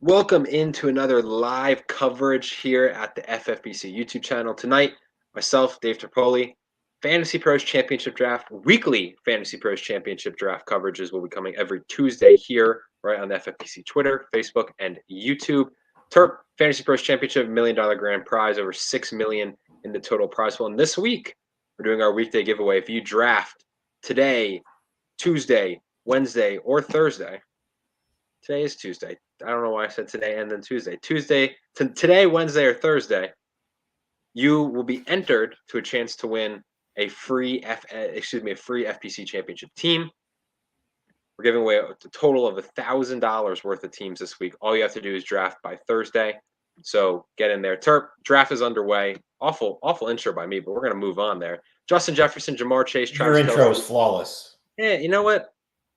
Welcome into another live coverage here at the FFPC YouTube channel. Tonight, myself, Dave Tripoli, Fantasy Pros Championship Draft, weekly Fantasy Pros Championship Draft coverages will be coming every Tuesday here, right on the FFPC Twitter, Facebook, and YouTube. Terp Fantasy Pros Championship, $1 million grand prize, over $6 million in the total prize pool. And this week, we're doing our weekday giveaway. If you draft today, Tuesday, Wednesday, or Thursday, today is Tuesday. I don't know why I said today and then Tuesday. Today, Wednesday, or Thursday, you will be entered to a chance to win a free FPC championship team. We're giving away a total of $1,000 worth of teams this week. All you have to do is draft by Thursday. So get in there. Terp, draft is underway. Awful intro by me, but we're gonna move on there. Justin Jefferson, Jamar Chase, Travis Kelce. Your intro is flawless. Yeah, you know what?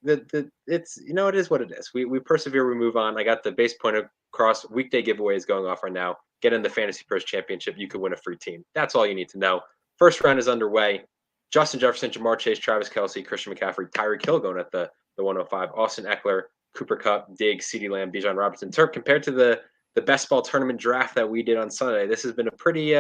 It is what it is. We persevere, we move on. I got the base point across. Weekday giveaways going off right now. Get in the Fantasy Pros Championship. You could win a free team. That's all you need to know. First round is underway. Justin Jefferson, Jamar Chase, Travis Kelce, Christian McCaffrey, Tyreek Hill going at the 105. Austin Eckler, Cooper Kupp, Diggs, CeeDee Lamb, Bijan Robinson. Terp, compared to the best ball tournament draft that we did on Sunday, this has been a pretty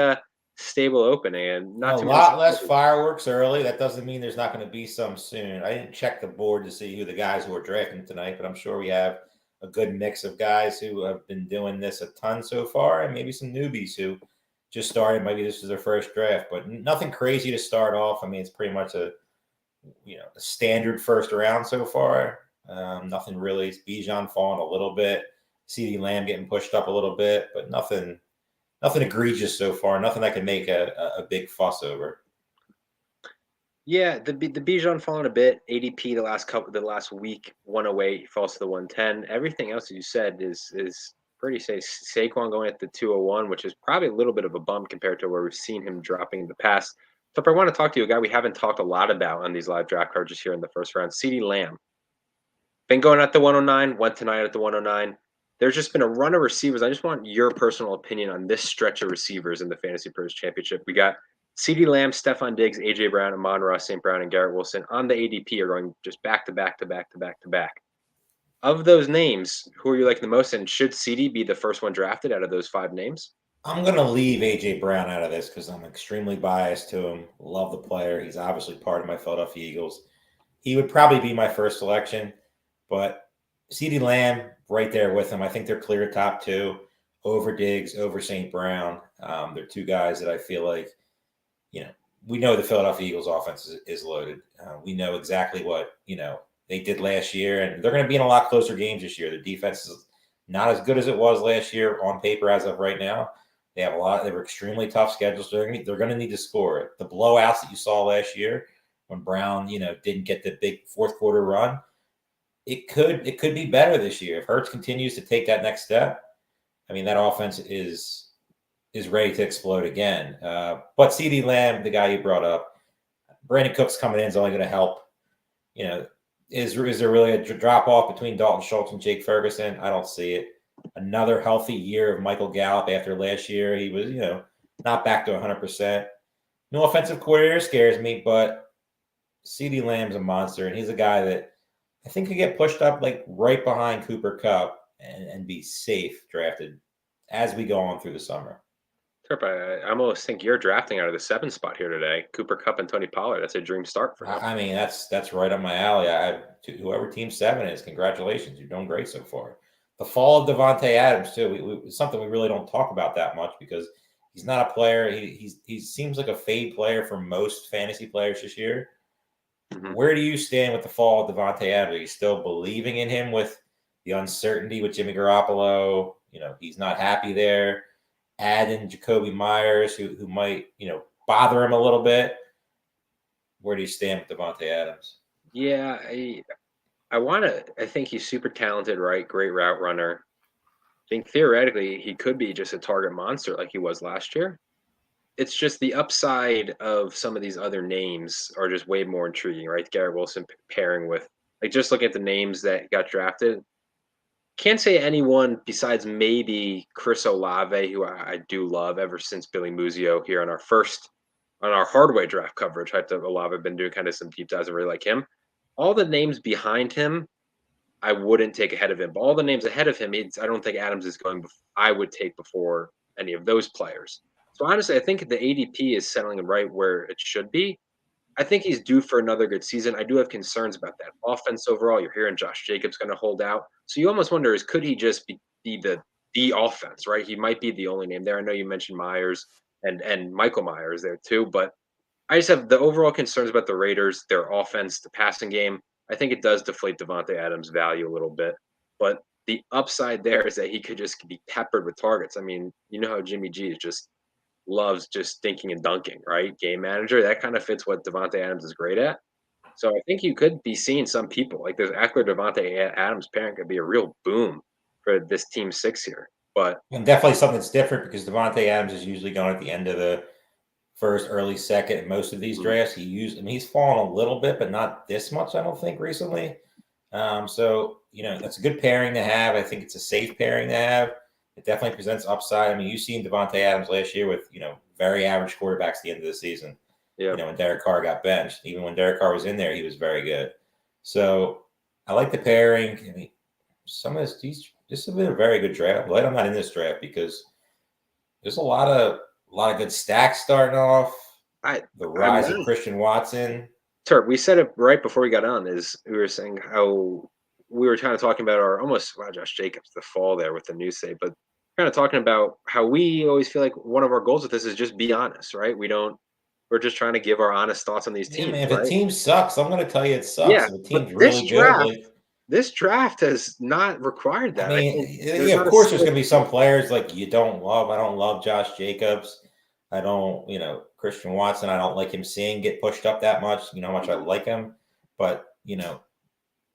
stable opening and not a lot less fireworks early. That doesn't mean there's not going to be some soon. I didn't check the board to see who the guys who are drafting tonight, but I'm sure we have a good mix of guys who have been doing this a ton so far, and maybe some newbies who just started. Maybe this is their first draft, but nothing crazy to start off. I mean, it's pretty much a standard first round so far. Nothing really. It's Bijan falling a little bit, CeeDee Lamb getting pushed up a little bit, but nothing egregious so far. Nothing I can make a big fuss over. Yeah, the Bijan falling a bit. ADP the last week 108 falls to the 110. Everything else you said is pretty safe. Saquon going at the 201, which is probably a little bit of a bump compared to where we've seen him dropping in the past. So if I want to talk to you, a guy we haven't talked a lot about on these live draft coverages here in the first round, CeeDee Lamb. Been going at the 109, went tonight at the 109. There's just been a run of receivers. I just want your personal opinion on this stretch of receivers in the Fantasy Pros Championship. We got CeeDee Lamb, Stephon Diggs, A.J. Brown, Amon-Ra, St. Brown, and Garrett Wilson on the ADP are going just back to back to back to back to back. Of those names, who are you liking the most? And should CeeDee be the first one drafted out of those five names? I'm going to leave A.J. Brown out of this because I'm extremely biased to him. Love the player. He's obviously part of my Philadelphia Eagles. He would probably be my first selection, but CeeDee Lamb right there with him. I think they're clear top two over Diggs, over St. Brown. They're two guys that I feel like, we know the Philadelphia Eagles offense is loaded. We know exactly what, they did last year, and they're going to be in a lot closer games this year. The defense is not as good as it was last year on paper as of right now. They were extremely tough schedules. So they're going to need to score. The blowouts that you saw last year when Brown, didn't get the big fourth quarter run, it could be better this year. If Hurts continues to take that next step, I mean, that offense is ready to explode again. But CeeDee Lamb, the guy you brought up, Brandon Cooks coming in is only going to help. Is there really a drop-off between Dalton Schultz and Jake Ferguson? I don't see it. Another healthy year of Michael Gallup after last year. He was, not back to 100%. No offensive coordinator scares me, but CeeDee Lamb's a monster, and he's a guy that I think could get pushed up like right behind Cooper Kupp and be safe drafted as we go on through the summer. I almost think you're drafting out of the 7 spot here today. Cooper Kupp and Tony Pollard. That's a dream start for him. I mean, that's right up my alley. Whoever team 7 is, congratulations. You're doing great so far. The fall of Davante Adams, too, something we really don't talk about that much because he's not a player. He seems like a fade player for most fantasy players this year. Mm-hmm. Where do you stand with the fall of Davante Adams? Are you still believing in him with the uncertainty with Jimmy Garoppolo? He's not happy there. Add in Jacoby Myers, who might, bother him a little bit. Where do you stand with Davante Adams? Yeah, I think he's super talented, right? Great route runner. I think theoretically he could be just a target monster like he was last year. It's just the upside of some of these other names are just way more intriguing, right? Garrett Wilson pairing with, just looking at the names that got drafted. Can't say anyone besides maybe Chris Olave, who I do love ever since Billy Muzio here on our hardware draft coverage. Olave been doing kind of some deep dives. I really like him. All the names behind him, I wouldn't take ahead of him. But all the names ahead of him, I don't think Adams is going. I would take before any of those players. So honestly, I think the ADP is settling right where it should be. I think he's due for another good season. I do have concerns about that offense overall. You're hearing Josh Jacobs going to hold out, so you almost wonder could he just be the offense, right? He might be the only name there. I know you mentioned Myers and Michael Myers there too, but I just have the overall concerns about the Raiders, their offense, the passing game. I think it does deflate Davante Adams' value a little bit, but the upside there is that he could just be peppered with targets. I mean, you know how Jimmy G is just loves just thinking and dunking, right? Game manager. That kind of fits what Davante Adams is great at. So I think you could be seeing some people like this Eckler Davante Adams pairing could be a real boom for this team six here. But and definitely something that's different because Davante Adams is usually going at the end of the first, early second in most of these drafts. He's fallen a little bit, but not this much, I don't think, recently. So, that's a good pairing to have. I think it's a safe pairing to have. It definitely presents upside. I mean, you've seen Davante Adams last year with, very average quarterbacks at the end of the season. yeah, When Derek Carr got benched. Even when Derek Carr was in there, he was very good. So I like the pairing. I mean, some of this has been a very good draft. Glad I'm not in this draft because there's a lot of good stacks starting off. The rise of Christian Watson. Turk, we said it right before we got on. Is we were saying how we were kind of talking about our Josh Jacobs, the fall there with the news say, but kind of talking about how we always feel like one of our goals with this is just be honest, right? We're just trying to give our honest thoughts on these teams. Man, if right? a team sucks, I'm going to tell you it sucks. Yeah, if a team's really good, this draft has not required that. I mean, of course, there's going to be some players like you don't love. I don't love Josh Jacobs. I don't, Christian Watson. I don't like him seeing get pushed up that much. You know how much I like him, but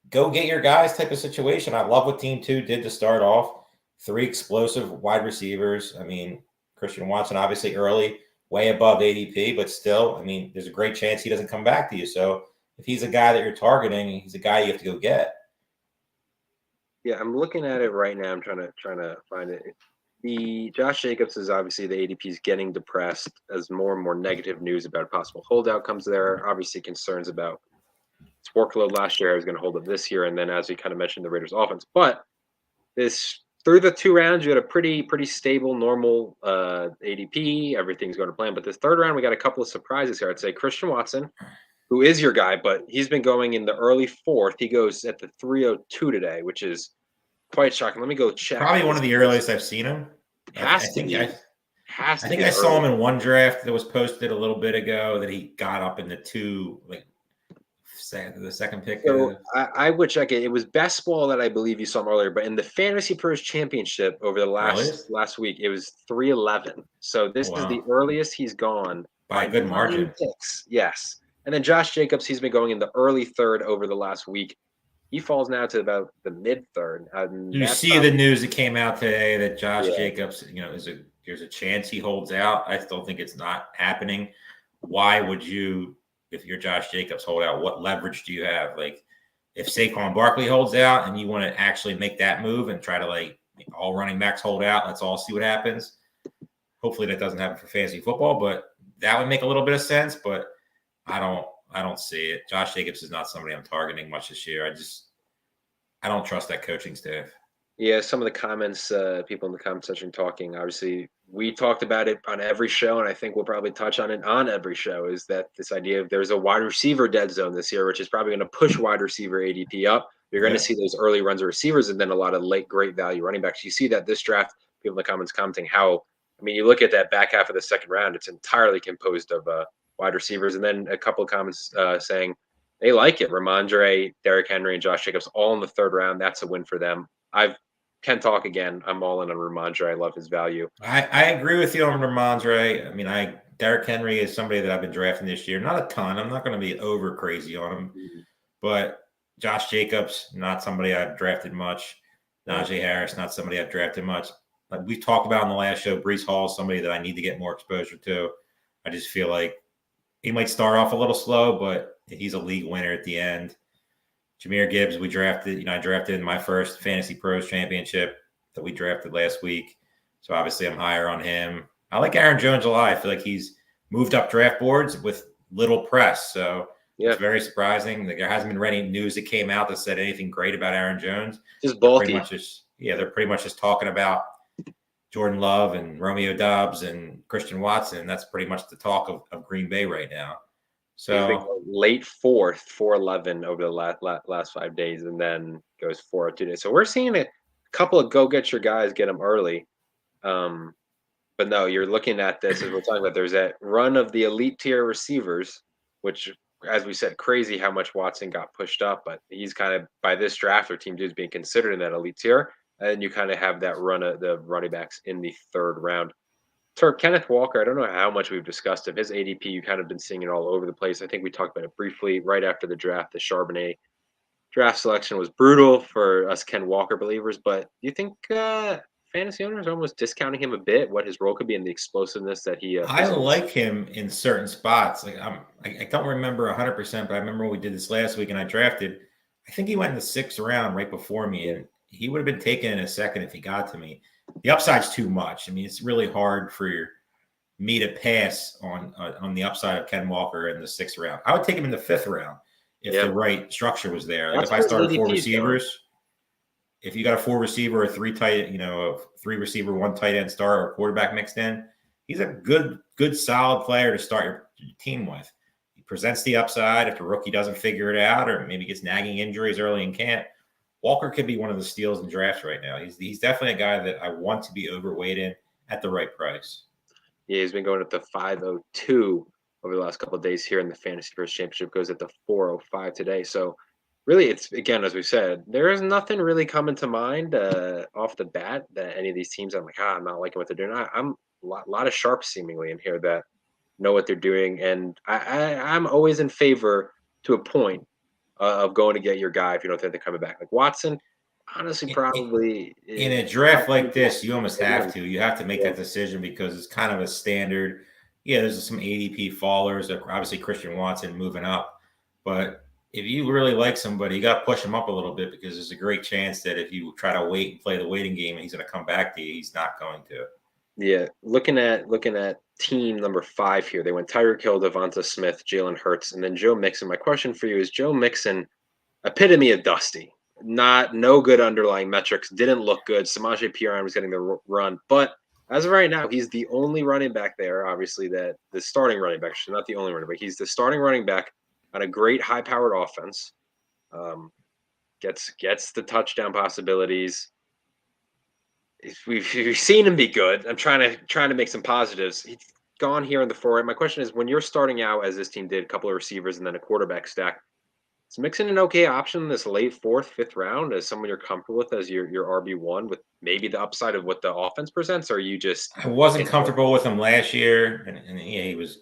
go get your guys type of situation. I love what Team 2 did to start off. 3 explosive wide receivers. I mean, Christian Watson obviously early, way above ADP, but still, I mean, there's a great chance he doesn't come back to you. So if he's a guy that you're targeting, he's a guy you have to go get. Yeah, I'm looking at it right now. I'm trying to find it. The Josh Jacobs is obviously the ADP is getting depressed as more and more negative news about possible holdout comes there. Obviously, concerns about its workload last year is going to hold up this year, and then as we kind of mentioned, the Raiders' offense. But this through the 2 rounds, you had a pretty stable, normal ADP. Everything's going to plan. But this 3rd round, we got a couple of surprises here. I'd say Christian Watson, who is your guy, but he's been going in the early 4th. He goes at the 302 today, which is quite shocking. Let me go check. Probably one of the earliest I've seen him. I think I saw him in one draft that was posted a little bit ago that he got up in the 2, the second pick. So I would check it. It was best ball that I believe you saw him earlier, but in the FantasyPros Championship over the last week, it was 311. So this is the earliest he's gone by a good margin. Picks. Yes. And then Josh Jacobs, he's been going in the early 3rd over the last week. He falls now to about the mid 3rd. You see the news that came out today that Josh Jacobs, there's a chance he holds out. I still think it's not happening. Why would you, if you're Josh Jacobs, hold out? What leverage do you have? Like, if Saquon Barkley holds out and you want to actually make that move and try to all running backs hold out, let's all see what happens. Hopefully that doesn't happen for fantasy football, but that would make a little bit of sense. But I don't see it. Josh Jacobs is not somebody I'm targeting much this year. I don't trust that coaching staff. Yeah, some of the comments, people in the comment section talking, obviously, we talked about it on every show, and I think we'll probably touch on it on every show, is that this idea of there's a wide receiver dead zone this year, which is probably going to push wide receiver ADP up. You're going to see those early runs of receivers and then a lot of late great value running backs. You see that this draft, people in the comments commenting how, you look at that back half of the 2nd round, it's entirely composed of wide receivers. And then a couple of comments saying they like it. Ramondre, Derrick Henry, and Josh Jacobs all in the 3rd round. That's a win for them. Can talk again. I'm all in on Ramondre. I love his value. I agree with you on Ramondre. Derrick Henry is somebody that I've been drafting this year. Not a ton. I'm not going to be over crazy on him. But Josh Jacobs, not somebody I've drafted much. Najee Harris, not somebody I've drafted much. Like we talked about in the last show, Breece Hall is somebody that I need to get more exposure to. I just feel like he might start off a little slow, but he's a league winner at the end. Jahmyr Gibbs, we drafted, I drafted in my first FantasyPros Championship that we drafted last week. So obviously I'm higher on him. I like Aaron Jones a lot. I feel like he's moved up draft boards with little press. So Yeah. It's very surprising. Like, there hasn't been any news that came out that said anything great about Aaron Jones. Just They're bulky. they're pretty much just talking about Jordan Love and Romeo Doubs and Christian Watson. That's pretty much the talk of Green Bay right now. So late fourth, 4-11 over the last 5 days, and then goes 4-2 days. So we're seeing a couple of go get your guys, get them early. But no, you're looking at this as we're talking about. There's that run of the elite tier receivers, which, as we said, crazy how much Watson got pushed up, but he's kind of by this draft or team dudes being considered in that elite tier. And you kind of have that run of the running backs in the third round. Kenneth Walker, I don't know how much we've discussed him. His ADP, you kind of been seeing it all over the place. I think we talked about it briefly right after the draft. The Charbonnet draft selection was brutal for us Ken Walker believers, but do you think fantasy owners are almost discounting him a bit, what his role could be in the explosiveness that he I like him in certain spots. Like I don't remember 100%, but I remember when we did this last week and I drafted, I think he went in the 6th round right before me, and he would have been taken in a second if he got to me. The upside's too much. I mean, it's really hard for me to pass on the upside of Ken Walker in the 6th round. I would take him in the 5th round if the right structure was there. Like if I started 4 receivers, if you got a 4 receiver or 3 tight, a 3 receiver, 1 tight end star or quarterback mixed in, he's a good solid player to start your team with. He presents the upside. If the rookie doesn't figure it out or maybe gets nagging injuries early in camp, Walker could be one of the steals in drafts right now. He's definitely a guy that I want to be overweight in at the right price. Yeah, he's been going at the 502 over the last couple of days here in the FantasyPros Championship. Goes at the 405 today. So really, it's, again, as we said, there is nothing really coming to mind off the bat that any of these teams I'm like, I'm not liking what they're doing. I'm a lot of sharps seemingly in here that know what they're doing. And I'm always in favor to a point of going to get your guy if you don't think they're coming back. Like Watson, honestly, probably in a draft like this, you almost have to. You have to make that decision because it's kind of a standard. Yeah, there's some ADP fallers. Obviously, Christian Watson moving up. But if you really like somebody, you got to push him up a little bit because there's a great chance that if you try to wait and play the waiting game and he's going to come back to you, he's not going to. Yeah, looking at team number 5 here, they went Tyreek Hill, Devonta Smith, Jalen Hurts, and then Joe Mixon. My question for you is: Joe Mixon, epitome of dusty, no good underlying metrics, didn't look good. Samaje Perine was getting the run, but as of right now, he's the only running back there. Obviously, that the starting running back, not the only running back. He's the starting running back on a great high-powered offense. Gets the touchdown possibilities. We've seen him be good. I'm trying to make some positives. He's gone here in the 4. My question is, when you're starting out, as this team did, a couple of receivers and then a quarterback stack, is Mixon an okay option in this late 4th, 5th round as someone you're comfortable with as your RB1 with maybe the upside of what the offense presents? Or are you just... I wasn't comfortable with him last year, and yeah, he was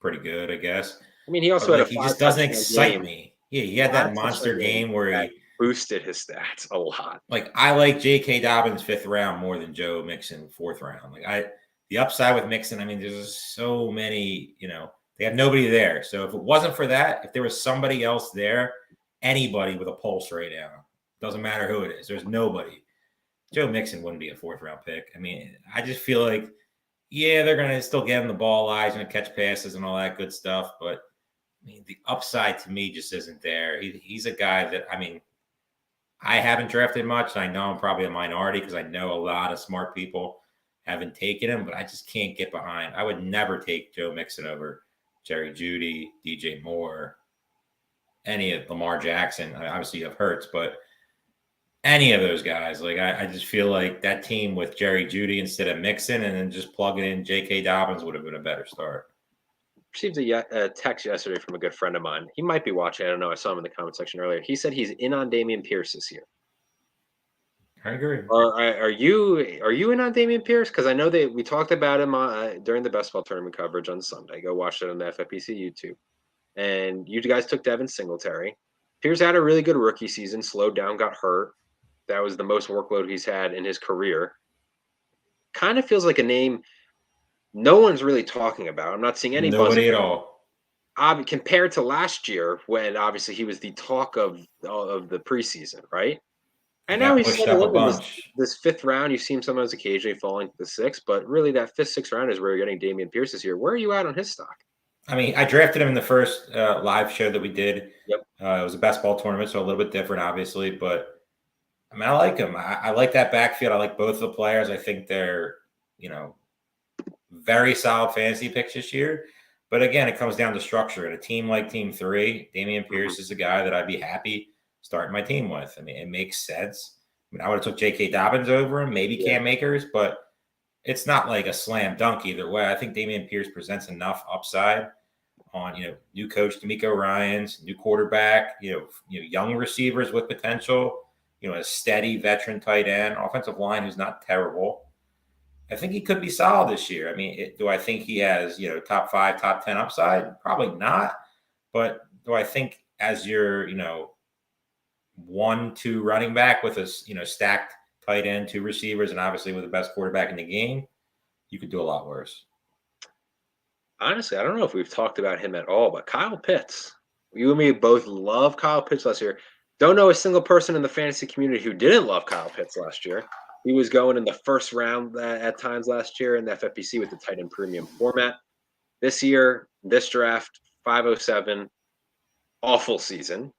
pretty good, I guess. I mean, he also had he just doesn't excite me. Yeah, he had that monster game where he boosted his stats a lot. Like, I like J.K. Dobbins 5th round more than Joe Mixon 4th round. Like, the upside with Mixon, I mean, there's so many, they have nobody there. So if it wasn't for that, if there was somebody else there, anybody with a pulse right now, doesn't matter who it is, there's nobody. Joe Mixon wouldn't be a 4th round pick. I mean, I just feel like, yeah, they're going to still get him the ball, eyes, and catch passes and all that good stuff. But, I mean, the upside to me just isn't there. He's a guy that, I mean, I haven't drafted much. And I know I'm probably a minority because I know a lot of smart people haven't taken him, but I just can't get behind. I would never take Joe Mixon over Jerry Jeudy, DJ Moore, any of Lamar Jackson. Obviously, you have Hurts, but any of those guys. Like, I just feel like that team with Jerry Jeudy instead of Mixon and then just plugging in J.K. Dobbins would have been a better start. Received a text yesterday from a good friend of mine. He might be watching. I don't know. I saw him in the comment section earlier. He said he's in on Dameon Pierce this year. I agree. Are you in on Dameon Pierce? Because I know we talked about him during the best ball tournament coverage on Sunday. Go watch it on the FFPC YouTube. And you guys took Devin Singletary. Pierce had a really good rookie season. Slowed down, got hurt. That was the most workload he's had in his career. Kind of feels like a name no one's really talking about. I'm not seeing any nobody at all. Compared to last year, when obviously he was the talk of the preseason, right? And now he's pushed up a bunch. This 5th round, you see him sometimes occasionally falling to the 6th, but really that 5th, 6th round is where you're getting Dameon Pierce this year. Where are you at on his stock? I mean, I drafted him in the first live show that we did. Yep. It was a best ball tournament, so a little bit different, obviously. But I mean, I like him. I like that backfield. I like both of the players. I think they're, very solid fantasy picks this year. But again, it comes down to structure. And a team like Team 3, Damian Pierce is a guy that I'd be happy starting my team with. I mean, it makes sense. I mean, I would have took J.K. Dobbins over him, maybe Cam Akers, but it's not like a slam dunk either way. I think Damian Pierce presents enough upside on, new coach D'Amico Ryans, new quarterback, young receivers with potential, a steady veteran tight end, offensive line who's not terrible. I think he could be solid this year. I mean, do I think he has, top 5, top 10 upside? Probably not. But do I think as your, 1-2 running back with a, stacked tight end, 2 receivers, and obviously with the best quarterback in the game, you could do a lot worse. Honestly, I don't know if we've talked about him at all, but Kyle Pitts. You and me both love Kyle Pitts last year. Don't know a single person in the fantasy community who didn't love Kyle Pitts last year. He was going in the first round at times last year in the FFPC with the tight end premium format. This year, this draft, 507, awful season,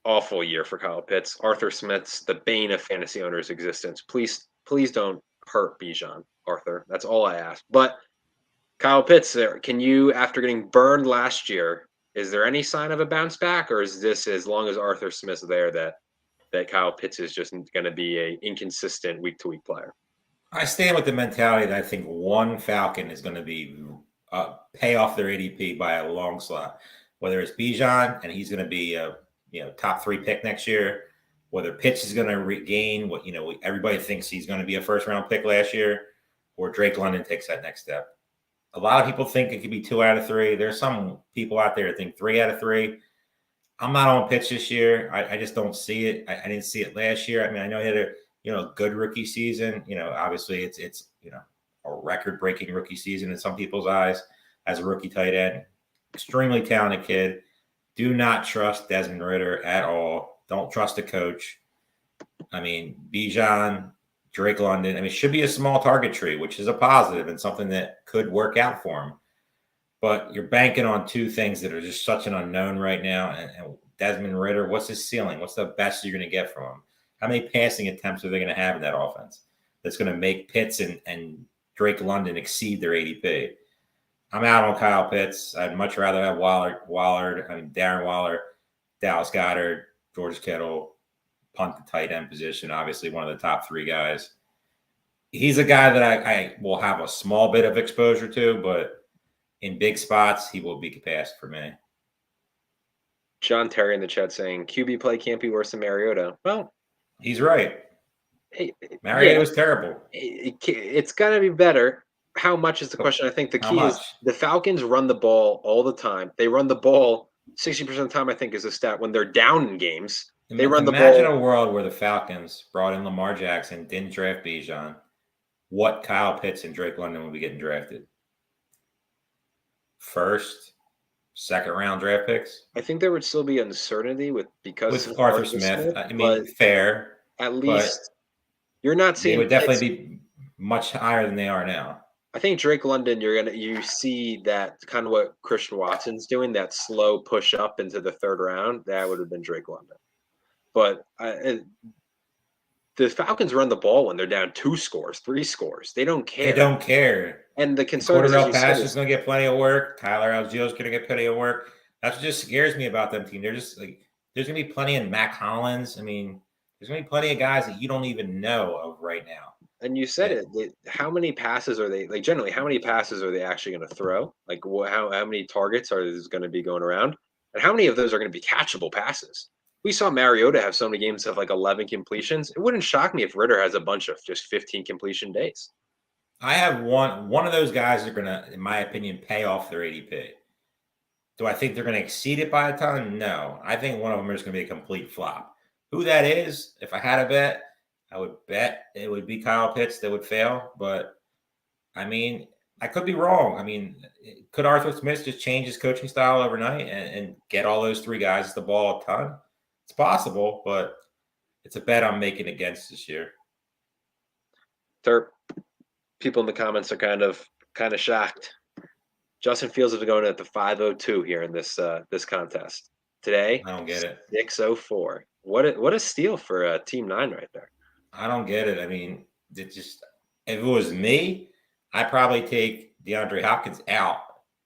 awful year for Kyle Pitts. Arthur Smith's the bane of fantasy owners' existence. Please don't hurt Bijan, Arthur. That's all I ask. But Kyle Pitts, can you, after getting burned last year, is there any sign of a bounce back, or is this, as long as Arthur Smith's there, that Kyle Pitts is just going to be a inconsistent week-to-week player? I stand with the mentality that I think one Falcon is going to be pay off their ADP by a long shot. Whether it's Bijan and he's going to be a top 3 pick next year, whether Pitts is going to regain what everybody thinks he's going to be a first-round pick last year, or Drake London takes that next step. A lot of people think it could be 2 out of 3. There's some people out there that think 3 out of 3. I'm not on Pitts this year. I just don't see it. I didn't see it last year. I mean, I know he had a good rookie season. Obviously it's a record-breaking rookie season in some people's eyes as a rookie tight end. Extremely talented kid. Do not trust Desmond Ridder at all. Don't trust the coach. I mean, Bijan, Drake London. I mean, it should be a small target tree, which is a positive and something that could work out for him. But you're banking on 2 things that are just such an unknown right now. And Desmond Ridder, what's his ceiling? What's the best you're going to get from him? How many passing attempts are they going to have in that offense that's going to make Pitts and Drake London exceed their ADP? I'm out on Kyle Pitts. I'd much rather have Darren Waller, Dallas Goedert, George Kittle, punt the tight end position, obviously one of the top 3 guys. He's a guy that I will have a small bit of exposure to, but in big spots, he will be passed for me. John Terry in the chat saying QB play can't be worse than Mariota. Well, he's right. Mariota was terrible. It's got to be better. How much is the question? I think the key is the Falcons run the ball all the time. They run the ball 60% of the time, I think, is a stat. When they're down in games, they run the ball. Imagine a world where the Falcons brought in Lamar Jackson, didn't draft Bijan. What Kyle Pitts and Drake London would be getting drafted? First, second round draft picks. I think there would still be uncertainty with Arthur Smith. I mean, fair. At least you're not seeing. They would definitely be much higher than they are now. I think Drake London, you see that kind of what Christian Watson's doing, that slow push up into the 3rd round. That would have been Drake London. But the Falcons run the ball when they're down 2 scores, 3 scores. They don't care. They don't care. And the concern is Pass is going to get plenty of work. Tyler Algier is going to get plenty of work. That's what just scares me about them team. They're just like, there's going to be plenty in Mac Hollins. I mean, there's going to be plenty of guys that you don't even know of right now. And you said it. How many passes are they, generally, how many passes are they actually going to throw? Like, how many targets are going to be going around? And how many of those are going to be catchable passes? We saw Mariota have so many games of 11 completions. It wouldn't shock me if Ridder has a bunch of just 15 completion days. I have one of those guys are going to, in my opinion, pay off their ADP. Do I think they're going to exceed it by a ton? No. I think one of them is going to be a complete flop. Who that is, if I had a bet, I would bet it would be Kyle Pitts that would fail. But, I mean, I could be wrong. I mean, could Arthur Smith just change his coaching style overnight and get all those 3 guys the ball a ton? It's possible, but it's a bet I'm making against this year. Terp, people in the comments are kind of shocked. Justin Fields is going at the 502 here in this contest. Today, I don't get it. 604. What a steal for Team 9 right there. I don't get it. I mean, if it was me, I'd probably take DeAndre Hopkins out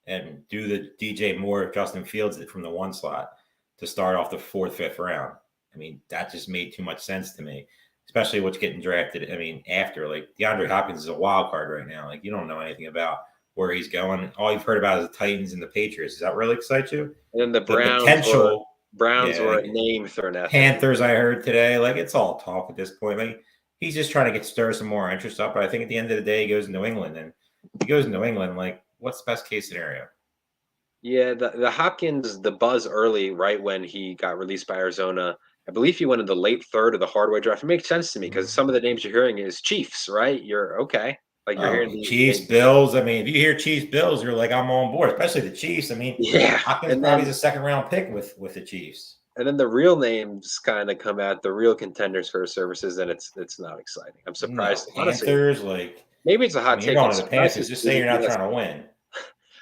and do the DJ Moore, Justin Fields from the 1 slot to start off the 4th, 5th round. I mean, that just made too much sense to me, especially what's getting drafted. I mean, after, like, DeAndre Hopkins is a wild card right now. Like, you don't know anything about where he's going. All you've heard about is the Titans and the Patriots. Does that really excite you? And then the Browns were a name thrown at Panthers, I heard today. Like, it's all talk at this point. Like, he's just trying to stir some more interest up. But I think at the end of the day, he goes to New England. And if he goes to New England, like, what's the best case scenario? Yeah, the Hopkins, the buzz early, right when he got released by Arizona. I believe he went in the late 3rd of the hardware draft. It makes sense to me because some of the names you're hearing is Chiefs, right? You're okay. Like you're hearing Chiefs, Bills. I mean, if you hear Chiefs, Bills, you're like, I'm on board, especially the Chiefs. I mean, yeah, Hopkins probably is a 2nd round pick with the Chiefs. And then the real names kind of come out, the real contenders for services, and it's not exciting. I'm surprised. No, Panthers, like maybe it's a hot take. You're going to the Panthers. Just say you're not trying to win.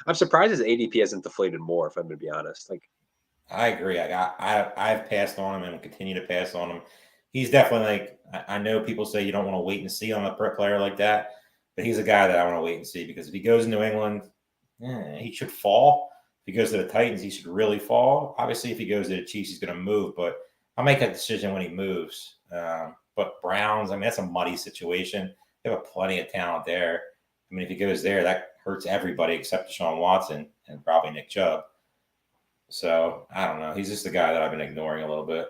I'm surprised his ADP hasn't deflated more, if I'm going to be honest. Like, I agree. I've passed on him and will continue to pass on him. He's definitely like, I know people say you don't want to wait and see on a player like that, but he's a guy that I want to wait and see because if he goes to New England, he should fall. If he goes to the Titans, he should really fall. Obviously, if he goes to the Chiefs, he's going to move, but I'll make that decision when he moves. But Browns, I mean, that's a muddy situation. They have plenty of talent there. I mean, if he goes there, that hurts everybody except Deshaun Watson and probably Nick Chubb. So I don't know. He's just a guy that I've been ignoring a little bit.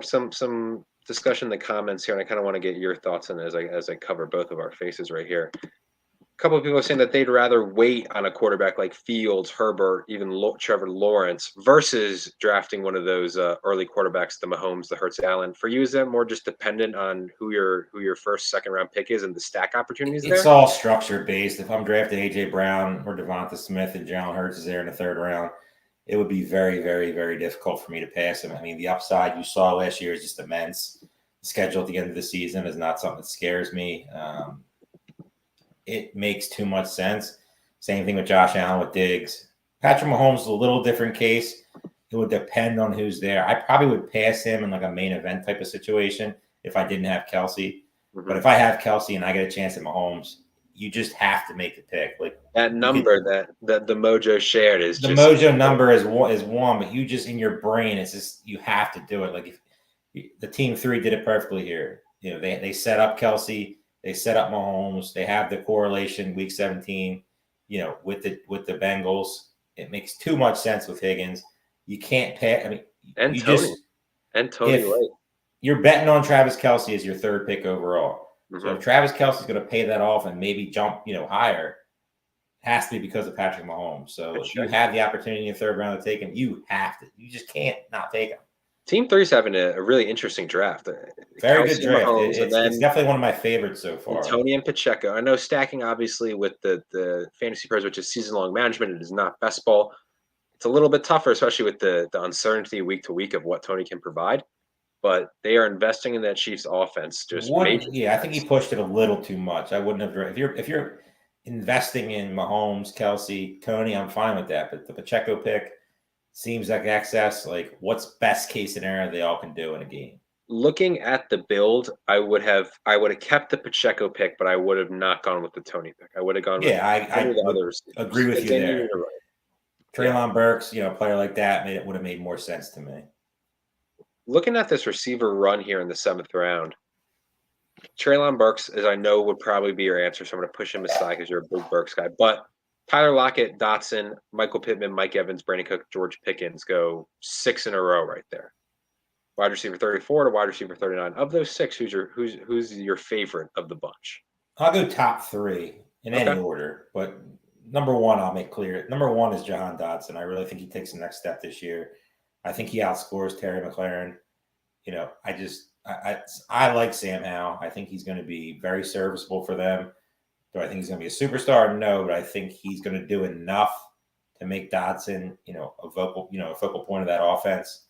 Some discussion in the comments here, and I kind of want to get your thoughts on it as I cover both of our faces right here. A couple of people are saying that they'd rather wait on a quarterback like Fields, Herbert, even Trevor Lawrence versus drafting one of those early quarterbacks, the Mahomes, the Hurts, Allen. For you, is that more just dependent on who your 1st, 2nd round pick is and the stack opportunities there? It's all structure based. If I'm drafting AJ Brown or Devonta Smith and Jalen Hurts is there in the 3rd round, it would be very, very, very difficult for me to pass him. I mean, the upside you saw last year is just immense. The schedule at the end of the season is not something that scares me. It makes too much sense. Same thing with Josh Allen with Diggs. Patrick Mahomes is a little different case. It would depend on who's there. I probably would pass him in like a main event type of situation if I didn't have Kelsey. Mm-hmm. But if I have Kelsey and I get a chance at Mahomes, you just have to make the pick. Like that number that the Mojo shared is the Mojo number is one, but you just in your brain, it's just you have to do it. Like if the team 3 did it perfectly here. You know, they set up Kelsey. They set up Mahomes. They have the correlation week 17, you know, with the Bengals. It makes too much sense with Higgins. You can't pay. I mean, and Tony White. You're betting on Travis Kelce as your 3rd pick overall. Mm-hmm. So if Travis Kelce's going to pay that off and maybe jump, higher, it has to be because of Patrick Mahomes. So if you have the opportunity in the 3rd round to take him, you have to. You just can't not take him. Team 3's having a really interesting draft. Very good draft. It's definitely one of my favorites so far. Tony and Pacheco. I know stacking, obviously, with the Fantasy Pros, which is season-long management, it is not best ball. It's a little bit tougher, especially with the uncertainty week to week of what Tony can provide. But they are investing in that Chiefs offense. I think he pushed it a little too much. I wouldn't have. If you're investing in Mahomes, Kelsey, Tony, I'm fine with that. But the Pacheco pick seems like excess. Like, what's best case scenario they all can do in a game? Looking at the build, I would have kept the Pacheco pick, but I would have not gone with the Tony pick. I would have gone with I the others. Agree with you there. Treylon Burks, a player like that would have made more sense to me. Looking at this receiver run here in the 7th round, Treylon Burks, as I know, would probably be your answer. So I'm going to push him aside because you're a big Burks guy. But Tyler Lockett, Dotson, Michael Pittman, Mike Evans, Brandon Cook, George Pickens go 6 in a row right there. Wide receiver 34 to wide receiver 39. Of those 6, who's your favorite of the bunch? I'll go top 3 in any order, but number 1 I'll make clear. Number 1 is Jahan Dotson. I really think he takes the next step this year. I think he outscores Terry McLaurin. I like Sam Howell. I think he's going to be very serviceable for them. Do I think he's going to be a superstar? No, but I think he's going to do enough to make Dotson, a focal point of that offense.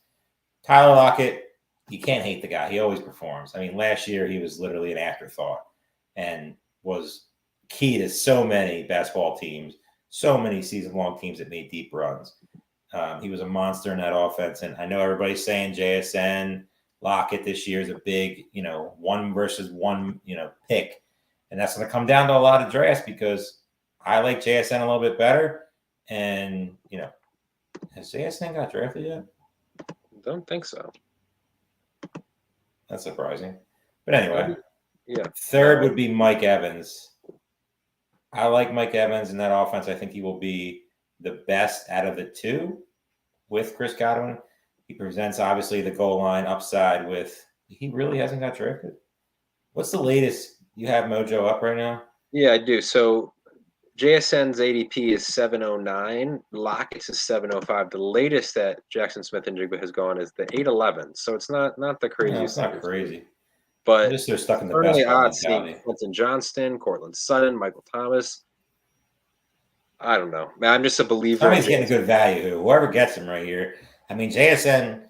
Tyler Lockett, you can't hate the guy. He always performs. I mean, last year he was literally an afterthought and was key to so many basketball teams so many season-long teams that made deep runs. He was a monster in that offense. And I know everybody's saying JSN Lockett this year is a big, 1 versus 1, pick. And that's going to come down to a lot of drafts because I like JSN a little bit better. And, has JSN got drafted yet? Don't think so. That's surprising. But anyway, yeah. Third would be Mike Evans. I like Mike Evans in that offense. I think he will be the best out of the two with Chris Godwin. He presents, obviously, the goal line upside with – he really hasn't got drafted. What's the latest? You have Mojo up right now? Yeah, I do. So JSN's ADP is 709. Lockett's is 705. The latest that Jackson Smith and Jigba has gone is the 811. So it's not the craziest. No, it's not crazy. But I'm just so stuck in the currently best odds seeing Quentin Johnston, Cortland Sutton, Michael Thomas. I don't know. I'm just a believer. Somebody's getting a good value. Whoever gets him right here. I mean, JSN,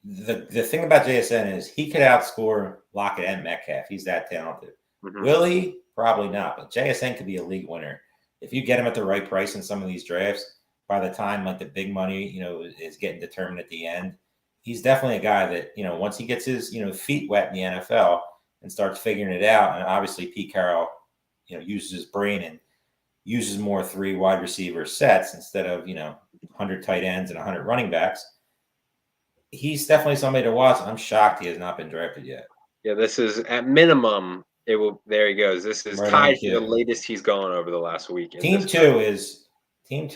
the thing about JSN is he could outscore Lockett and Metcalf. He's that talented. Mm-hmm. Will he? Probably not. But JSN could be a league winner. If you get him at the right price in some of these drafts, by the time like the big money, is getting determined at the end, he's definitely a guy that, once he gets his, feet wet in the NFL and starts figuring it out, and obviously Pete Carroll, uses his brain and uses more 3 wide receiver sets instead of, 100 tight ends and 100 running backs. He's definitely somebody to watch. I'm shocked he has not been drafted yet. Yeah, this is at minimum. There he goes. This is right tied to the latest he's gone over the last week. Team two is. I'm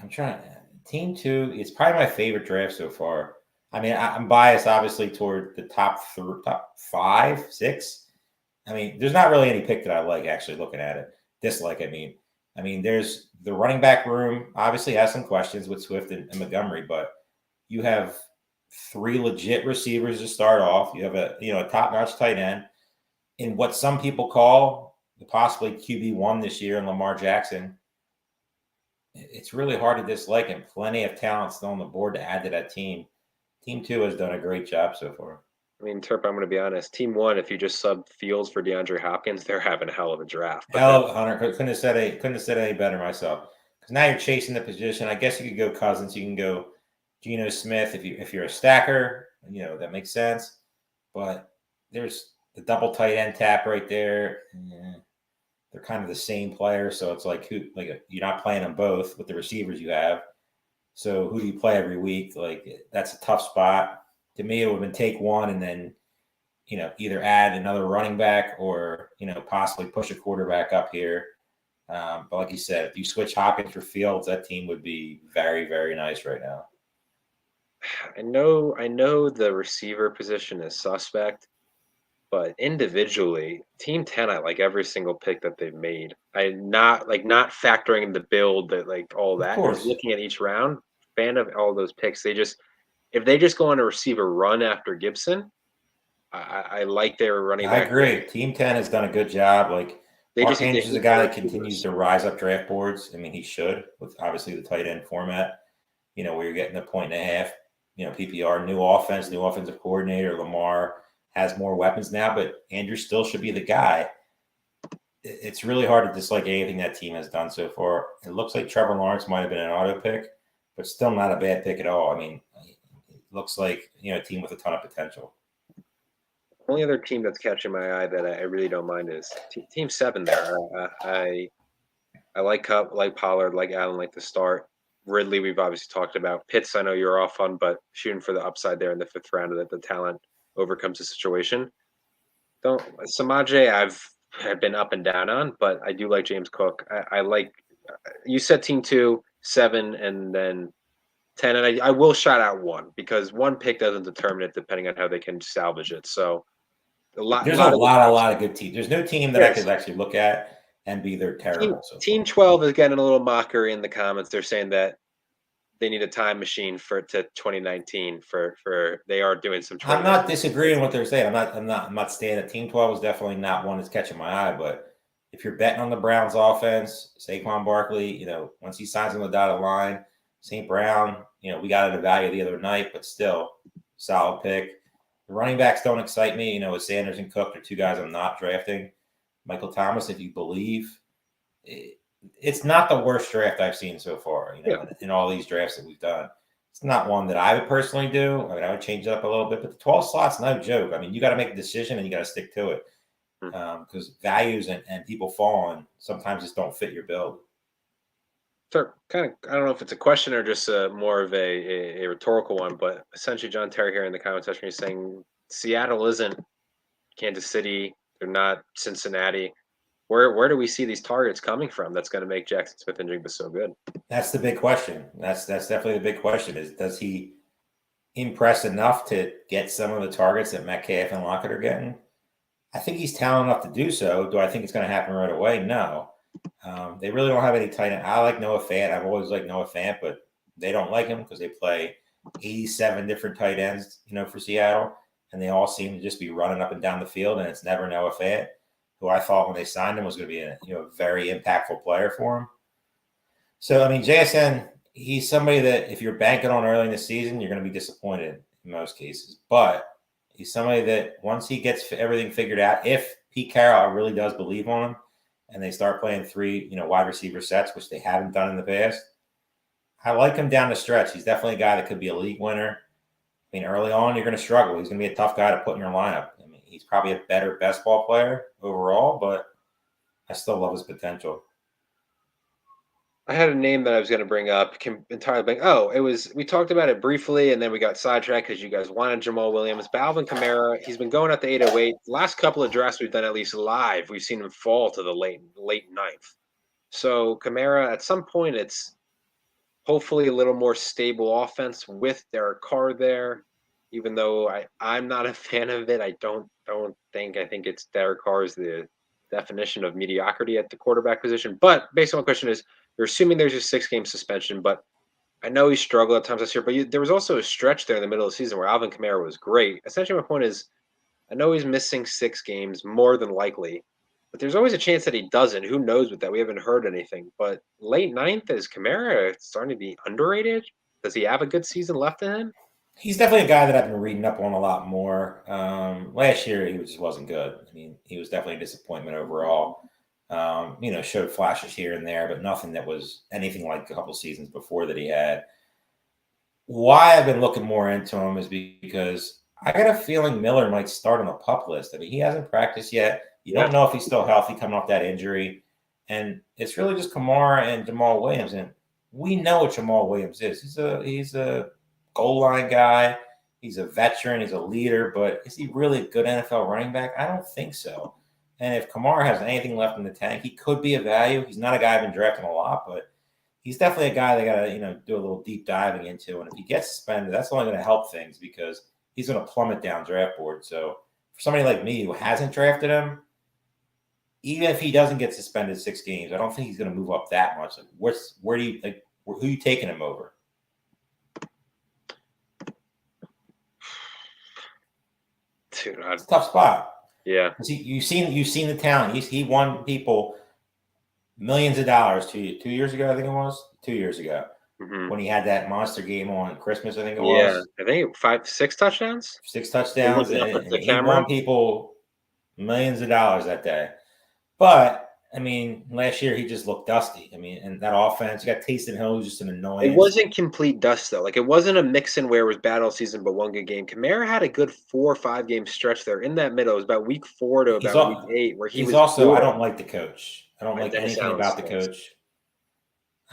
trying. Team 2 is probably my favorite draft so far. I mean, I'm biased obviously toward the top 5, 6. I mean, there's not really any pick that I like actually looking at it. Dislike, I mean, there's the running back room obviously has some questions with Swift and Montgomery, but you have 3 legit receivers to start off. You have a top-notch tight end in what some people call the possibly QB1 this year in Lamar Jackson. It's really hard to dislike him. Plenty of talent still on the board to add to that team. Team 2 has done a great job so far. I mean, Terp, I'm going to be honest. Team 1, if you just sub Fields for DeAndre Hopkins, they're having a hell of a draft. Hell of a Hunter. Couldn't have said any better myself. Because now you're chasing the position. I guess you could go Cousins. You can go Geno Smith if you're a stacker. That makes sense. But there's the double tight end tap right there. Yeah. They're kind of the same player, so it's like you're not playing them both with the receivers you have. So who do you play every week? Like that's a tough spot. To me, it would have been take one and then, either add another running back or, possibly push a quarterback up here. But like you said, if you switch Hopkins for Fields, that team would be very, very nice right now. I know the receiver position is suspect. But individually, Team 10, I like every single pick that they've made. I'm not factoring in the build that all that. Just looking at each round, fan of all those picks. If they just go on a receiver run after Gibson, I like their running back. I agree. Team 10 has done a good job. Mark Andrews is a guy that continues to rise up draft boards. I mean, he should with obviously the tight end format. Where you're getting a 1.5. PPR, new offense, new offensive coordinator, Lamar has more weapons now, but Andrew still should be the guy. It's really hard to dislike anything that team has done so far. It looks like Trevor Lawrence might have been an auto pick, but still not a bad pick at all. I mean, it looks like, a team with a ton of potential. Only other team that's catching my eye that I really don't mind is Team 7 there. I like Cup, like Pollard, like Allen, like the start. Ridley, we've obviously talked about. Pitts, I know you're off on, but shooting for the upside there in the 5th round of the talent overcomes the situation. Samaje, I've been up and down on, but I do like James Cook. I like you said Team 2, 7, and then 10, and I will shout out 1 because 1 pick doesn't determine it depending on how they can salvage it. So there's a lot of good teams. There's no team that I could actually look at and be they're terrible. Team 12 is getting a little mockery in the comments. They're saying that they need a time machine to 2019 for they are doing some. I'm not disagreeing with what they're saying. I'm not staying at Team 12 is definitely not one that's catching my eye. But if you're betting on the Browns offense, Saquon Barkley, once he signs on the dotted line, St. Brown, we got it a value the other night, but still solid pick. The running backs don't excite me. With Sanders and Cook, they're 2 guys I'm not drafting. Michael Thomas, if you believe, it's not the worst draft I've seen so far. In all these drafts that we've done, it's not one that I would personally do. I mean, I would change it up a little bit, but the 12 slot's no joke. I mean, you got to make a decision and you got to stick to it because values and people falling sometimes just don't fit your build. So kind of, I don't know if it's a question or just more of a rhetorical one, but essentially John Terry here in the comment section is saying Seattle isn't Kansas City. They're not Cincinnati. Where do we see these targets coming from that's going to make Jackson Smith-Njigba so good? That's the big question. That's definitely the big question is, does he impress enough to get some of the targets that Metcalf and Lockett are getting? I think he's talented enough to do so. Do I think it's going to happen right away? No. They really don't have any tight end. I like Noah Fant. I've always liked Noah Fant, but they don't like him because they play 87 different tight ends, for Seattle, and they all seem to just be running up and down the field, and it's never Noah Fant, who I thought when they signed him was going to be a very impactful player for him. So, I mean, JSN, he's somebody that if you're banking on early in the season, you're going to be disappointed in most cases. But he's somebody that once he gets everything figured out, if Pete Carroll really does believe on him, and they start playing 3, wide receiver sets, which they haven't done in the past, I like him down the stretch. He's definitely a guy that could be a league winner. I mean, early on, you're going to struggle. He's going to be a tough guy to put in your lineup. I mean, he's probably a better best ball player overall, but I still love his potential. I had a name that I was going to bring up. Entirely blank. Oh, we talked about it briefly, and then we got sidetracked because you guys wanted Jamal Williams. But Alvin Kamara, he's been going at the 808. Last couple of drafts we've done at least live, we've seen him fall to the late ninth. So Kamara, at some point, it's hopefully a little more stable offense with Derek Carr there. Even though I'm not a fan of it, I think it's Derek Carr is the definition of mediocrity at the quarterback position. But based on my question is, you're assuming there's a 6-game suspension, but I know he struggled at times this year. But there was also a stretch there in the middle of the season where Alvin Kamara was great. Essentially, my point is, I know he's missing 6 games more than likely, but there's always a chance that he doesn't. Who knows with that? We haven't heard anything. But late ninth, is Kamara starting to be underrated? Does he have a good season left in him? He's definitely a guy that I've been reading up on a lot more. Last year, he just wasn't good. I mean, he was definitely a disappointment overall. Showed flashes here and there, but nothing that was anything like a couple seasons before that he had. Why I've been looking more into him is because I got a feeling Miller might start on the PUP list. I mean, he hasn't practiced yet. You don't know if he's still healthy coming off that injury. And it's really just Kamara and Jamal Williams. And we know what Jamal Williams is. He's a goal line guy. He's a veteran. He's a leader. But is he really a good NFL running back? I don't think so. And if Kamara has anything left in the tank, he could be a value. He's not a guy I've been drafting a lot, but he's definitely a guy they got to, do a little deep diving into. And if he gets suspended, that's only going to help things because he's going to plummet down draft board. So for somebody like me who hasn't drafted him, even if he doesn't get suspended 6 games, I don't think he's going to move up that much. Like, who are you taking him over? Dude, it's a tough spot. Yeah, you've seen the talent. He won people millions of dollars 2 years ago. I think it was 2 years ago when he had that monster game on Christmas. I think it was. I think 6 touchdowns. 6 touchdowns, and he camera. won people millions of dollars that day. But I mean, last year he just looked dusty. I mean, and that offense, you got Taysom Hill, who's just an annoyance. It wasn't complete dust though. Like it wasn't a mix-in where it was bad all season but one good game. Kamara had a good 4 or 5 game stretch there in that middle. It was about week 4 to about week 8 where he was also. poor. I don't like the coach. I don't like anything about the coach.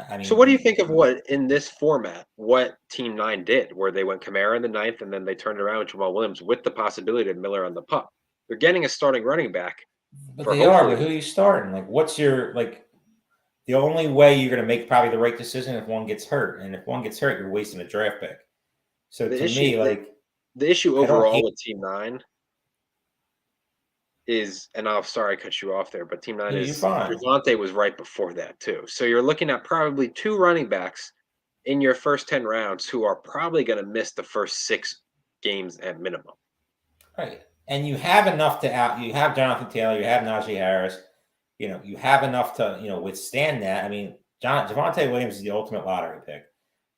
I mean, so what do you think of what in this format? What Team 9 did, where they went Kamara in the 9th and then they turned around with Jamal Williams with the possibility of Miller on the PUP. They're getting a starting running back. But they are. But who are you starting? Like, what's your the only way you're going to make probably the right decision if one gets hurt, and if one gets hurt, you're wasting a draft pick. So the issue overall with Team 9 is, and I'm sorry I cut you off there, but Team 9 is Davante was right before that too. So you're looking at probably 2 running backs in your first 10 rounds who are probably going to miss the first 6 games at minimum. Right. And you have enough you have Jonathan Taylor, you have Najee Harris, you have enough to, withstand that. I mean, Davante Williams is the ultimate lottery pick.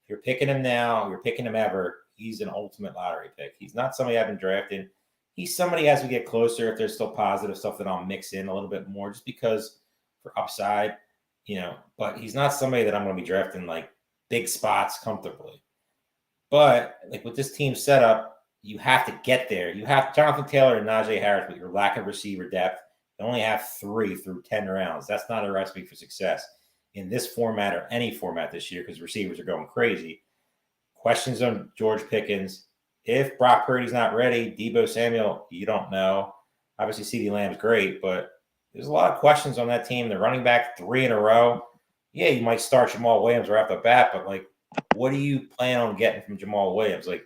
If you're picking him now, you're picking him ever, he's an ultimate lottery pick. He's not somebody I've been drafting. He's somebody as we get closer, if there's still positive stuff that I'll mix in a little bit more just because for upside. but he's not somebody that I'm going to be drafting like big spots comfortably. But like with this team setup, you have to get there. You have Jonathan Taylor and Najee Harris with your lack of receiver depth. You only have 3 through 10 rounds. That's not a recipe for success in this format or any format this year because receivers are going crazy. Questions on George Pickens. If Brock Purdy's not ready, Deebo Samuel, you don't know. Obviously, CeeDee Lamb's great, but there's a lot of questions on that team. They're running back 3 in a row. Yeah, you might start Jamal Williams right off the bat, but like, what do you plan on getting from Jamal Williams? Like,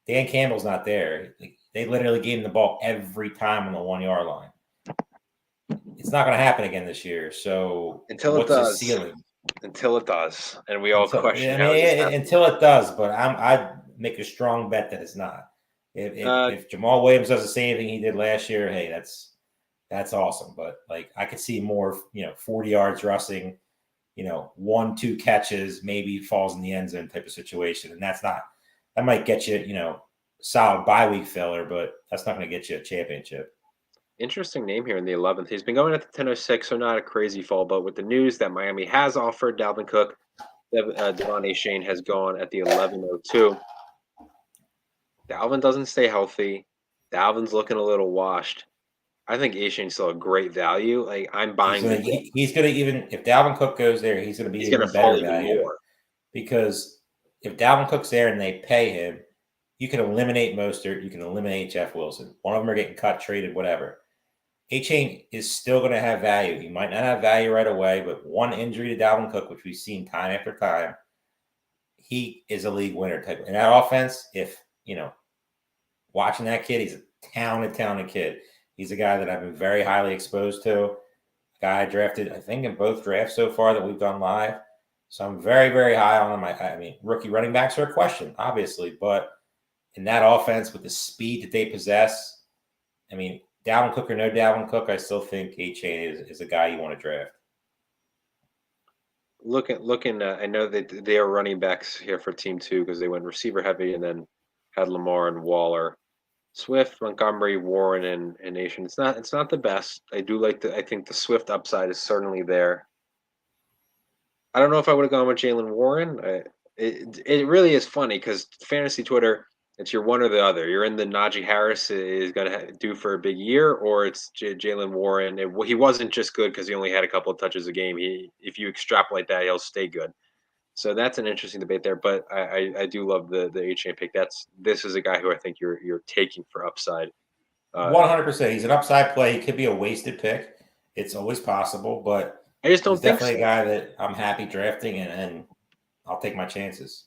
Dan Campbell's not there. Like, they literally gave him the ball every time on the 1-yard line. It's not going to happen again this year. So until it does, his ceiling? Until it does, and we all question. Until it does, but I'd make a strong bet that it's not. If Jamal Williams does the same thing he did last year, hey, that's awesome. But like, I could see more, 40 yards rushing, 1-2 catches, maybe falls in the end zone type of situation, and that might get you, solid bye week filler, but that's not going to get you a championship. Interesting name here in the 11th. He's been going at the 10:06, so not a crazy fall. But with the news that Miami has offered Dalvin Cook, Devon Shane has gone at the 11:02. Dalvin doesn't stay healthy. Dalvin's looking a little washed. I think Shane's still a great value. Like, I'm buying. He's going to even if Dalvin Cook goes there, he's going to be even better value. Because if Dalvin Cook's there and they pay him, you can eliminate Mostert, you can eliminate Jeff Wilson. One of them are getting cut, traded, whatever. A-Chain is still going to have value. He might not have value right away, but one injury to Dalvin Cook, which we've seen time after time, he is a league winner type. In that offense, if, watching that kid, he's a talented kid. He's a guy that I've been very highly exposed to. A guy I drafted, I think, in both drafts so far that we've done live. So I'm very, very high on him. I mean, rookie running backs are a question, obviously, but in that offense with the speed that they possess, I mean, Dalvin Cook or no Dalvin Cook, I still think A-Chain is a guy you want to draft. Looking, I know that they are running backs here for team 2 because they went receiver heavy and then had Lamar and Waller. Swift, Montgomery, Warren, and Nation. It's not the best. I think the Swift upside is certainly there. I don't know if I would have gone with Jaylen Warren. It really is funny because fantasy Twitter, it's your one or the other. You're in the Najee Harris is going to do for a big year, or it's Jaylen Warren. He wasn't just good because he only had a couple of touches a game. If you extrapolate that, he'll stay good. So that's an interesting debate there. But I do love the A-Chain pick. This is a guy who I think you're taking for upside. 100%. He's an upside play. He could be a wasted pick. It's always possible, but I just don't think definitely a guy that I'm happy drafting, and I'll take my chances.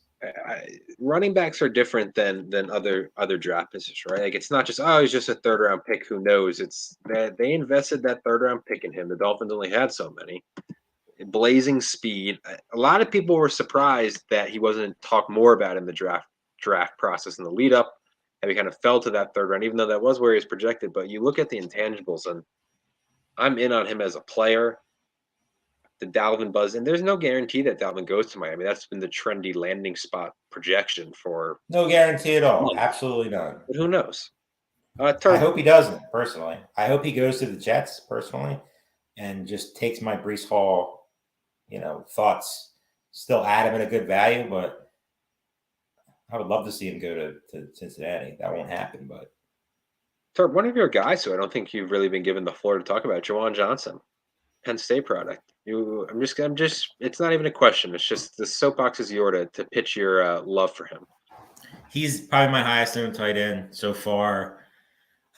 Running backs are different than other draft positions, right? Like, it's not just, he's just a 3rd round pick. Who knows? It's that they invested that 3rd round pick in him. The Dolphins only had so many. Blazing speed. A lot of people were surprised that he wasn't talked more about in the draft process in the lead up, and he kind of fell to that 3rd round, even though that was where he was projected. But you look at the intangibles, and I'm in on him as a player. The Dalvin buzz, and there's no guarantee that Dalvin goes to Miami. That's been the trendy landing spot projection for. No guarantee at all. Absolutely none. But who knows? I hope he doesn't, personally. I hope he goes to the Jets, personally, and just takes my Breece Hall, thoughts still at him at a good value, but I would love to see him go to Cincinnati. That won't happen, but. Turp, one of your guys who I don't think you've really been given the floor to talk about, Juwan Johnson, Penn State product. I'm just. It's not even a question. It's just the soapbox is yours to pitch your love for him. He's probably my highest owned tight end so far.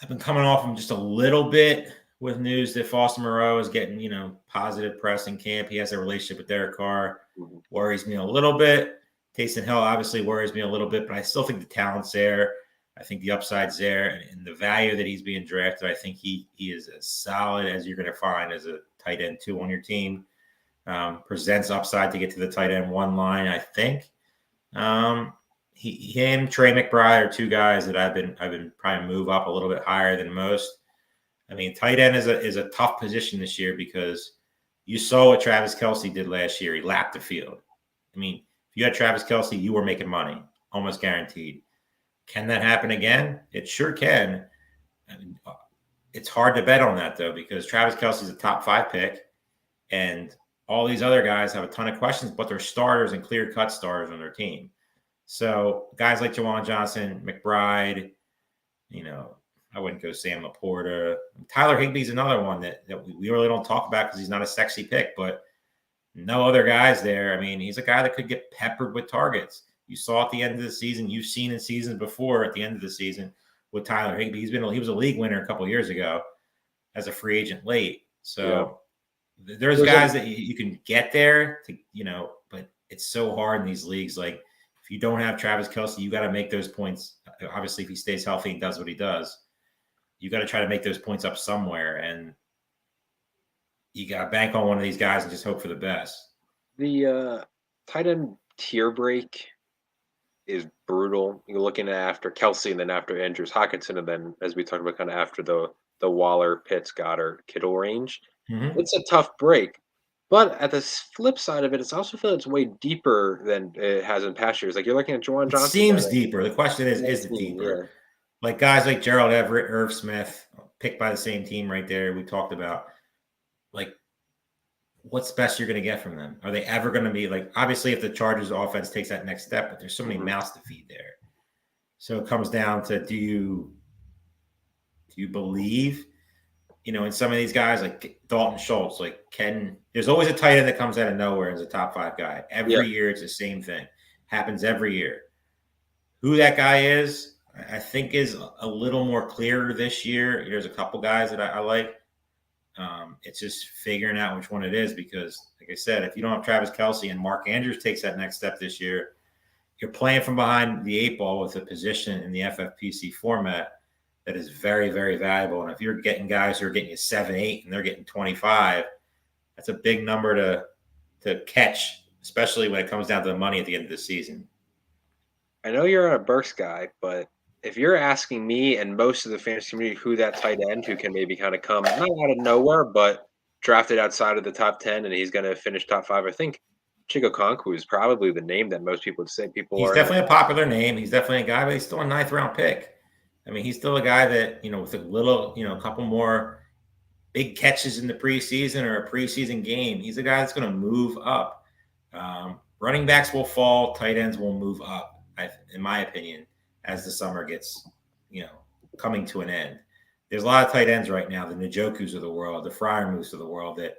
I've been coming off him just a little bit with news that Foster Moreau is getting, positive press in camp. He has a relationship with Derek Carr. Mm-hmm. Worries me a little bit. Taysom Hill obviously worries me a little bit, but I still think the talent's there. I think the upside's there, and the value that he's being drafted, I think he is as solid as you're going to find as a tight end 2 on your team. Presents upside to get to the tight end 1 line, I think. He and Trey McBride are 2 guys that I've been trying to move up a little bit higher than most. I mean, tight end is a tough position this year because you saw what Travis Kelce did last year. He lapped the field. I mean, if you had Travis Kelce, you were making money, almost guaranteed. Can that happen again? It sure can. I mean, it's hard to bet on that, though, because Travis Kelce's a top 5 pick, and all these other guys have a ton of questions, but they're starters and clear-cut stars on their team. So guys like Jawan Johnson, McBride, I wouldn't go Sam Laporta. Tyler Higbee's another one that we really don't talk about because he's not a sexy pick, but no other guys there. I mean, he's a guy that could get peppered with targets. You saw at the end of the season. You've seen in seasons before at the end of the season with Tyler Higbee. He was a league winner a couple of years ago as a free agent late. So there's guys that you can get there to, but it's so hard in these leagues. Like if you don't have Travis Kelce, you got to make those points. Obviously, if he stays healthy and does what he does, you got to try to make those points up somewhere. And you got to bank on one of these guys and just hope for the best. The tight end tier break is brutal. You're looking at after Kelce and then after Andrews Hockenson, and then as we talked about, kind of after the Waller, Pitts, Goddard, Kittle range. Mm-hmm. It's a tough break. But at the flip side of it, it's also feel it's way deeper than it has in past years. Like you're looking at Juwan Johnson. It seems deeper. The question is it deeper? Yeah. Like guys like Gerald Everett, Irv Smith, picked by the same team right there. We talked about like what's best you're going to get from them. Are they ever going to be like, obviously if the Chargers offense takes that next step, but there's so many mouths to feed there. So it comes down to, do you believe, in some of these guys like Dalton Schultz, like there's always a tight end that comes out of nowhere as a top 5 guy. Every year it's the same thing. Happens every year. Who that guy is, I think is a little more clearer this year. There's a couple guys that I like. It's just figuring out which one it is because, like I said, if you don't have Travis Kelce and Mark Andrews takes that next step this year, you're playing from behind the 8 ball with a position in the FFPC format that is very, very valuable. And if you're getting guys who are getting you 7-8 and they're getting 25, that's a big number to catch, especially when it comes down to the money at the end of the season. I know you're a Burks guy, but if you're asking me and most of the fantasy community who that tight end who can maybe kind of come not out of nowhere, but drafted outside of the top 10 and he's going to finish top 5, I think Chico Conku is probably the name that most people would say. He's definitely a popular name. He's definitely a guy, but he's still a 9th round pick. I mean, he's still a guy that, with a little, a couple more big catches in the preseason or a preseason game, he's a guy that's going to move up. Running backs will fall, tight ends will move up, in my opinion, as the summer gets, coming to an end. There's a lot of tight ends right now, the Njokus of the world, the Freiermuths of the world, that,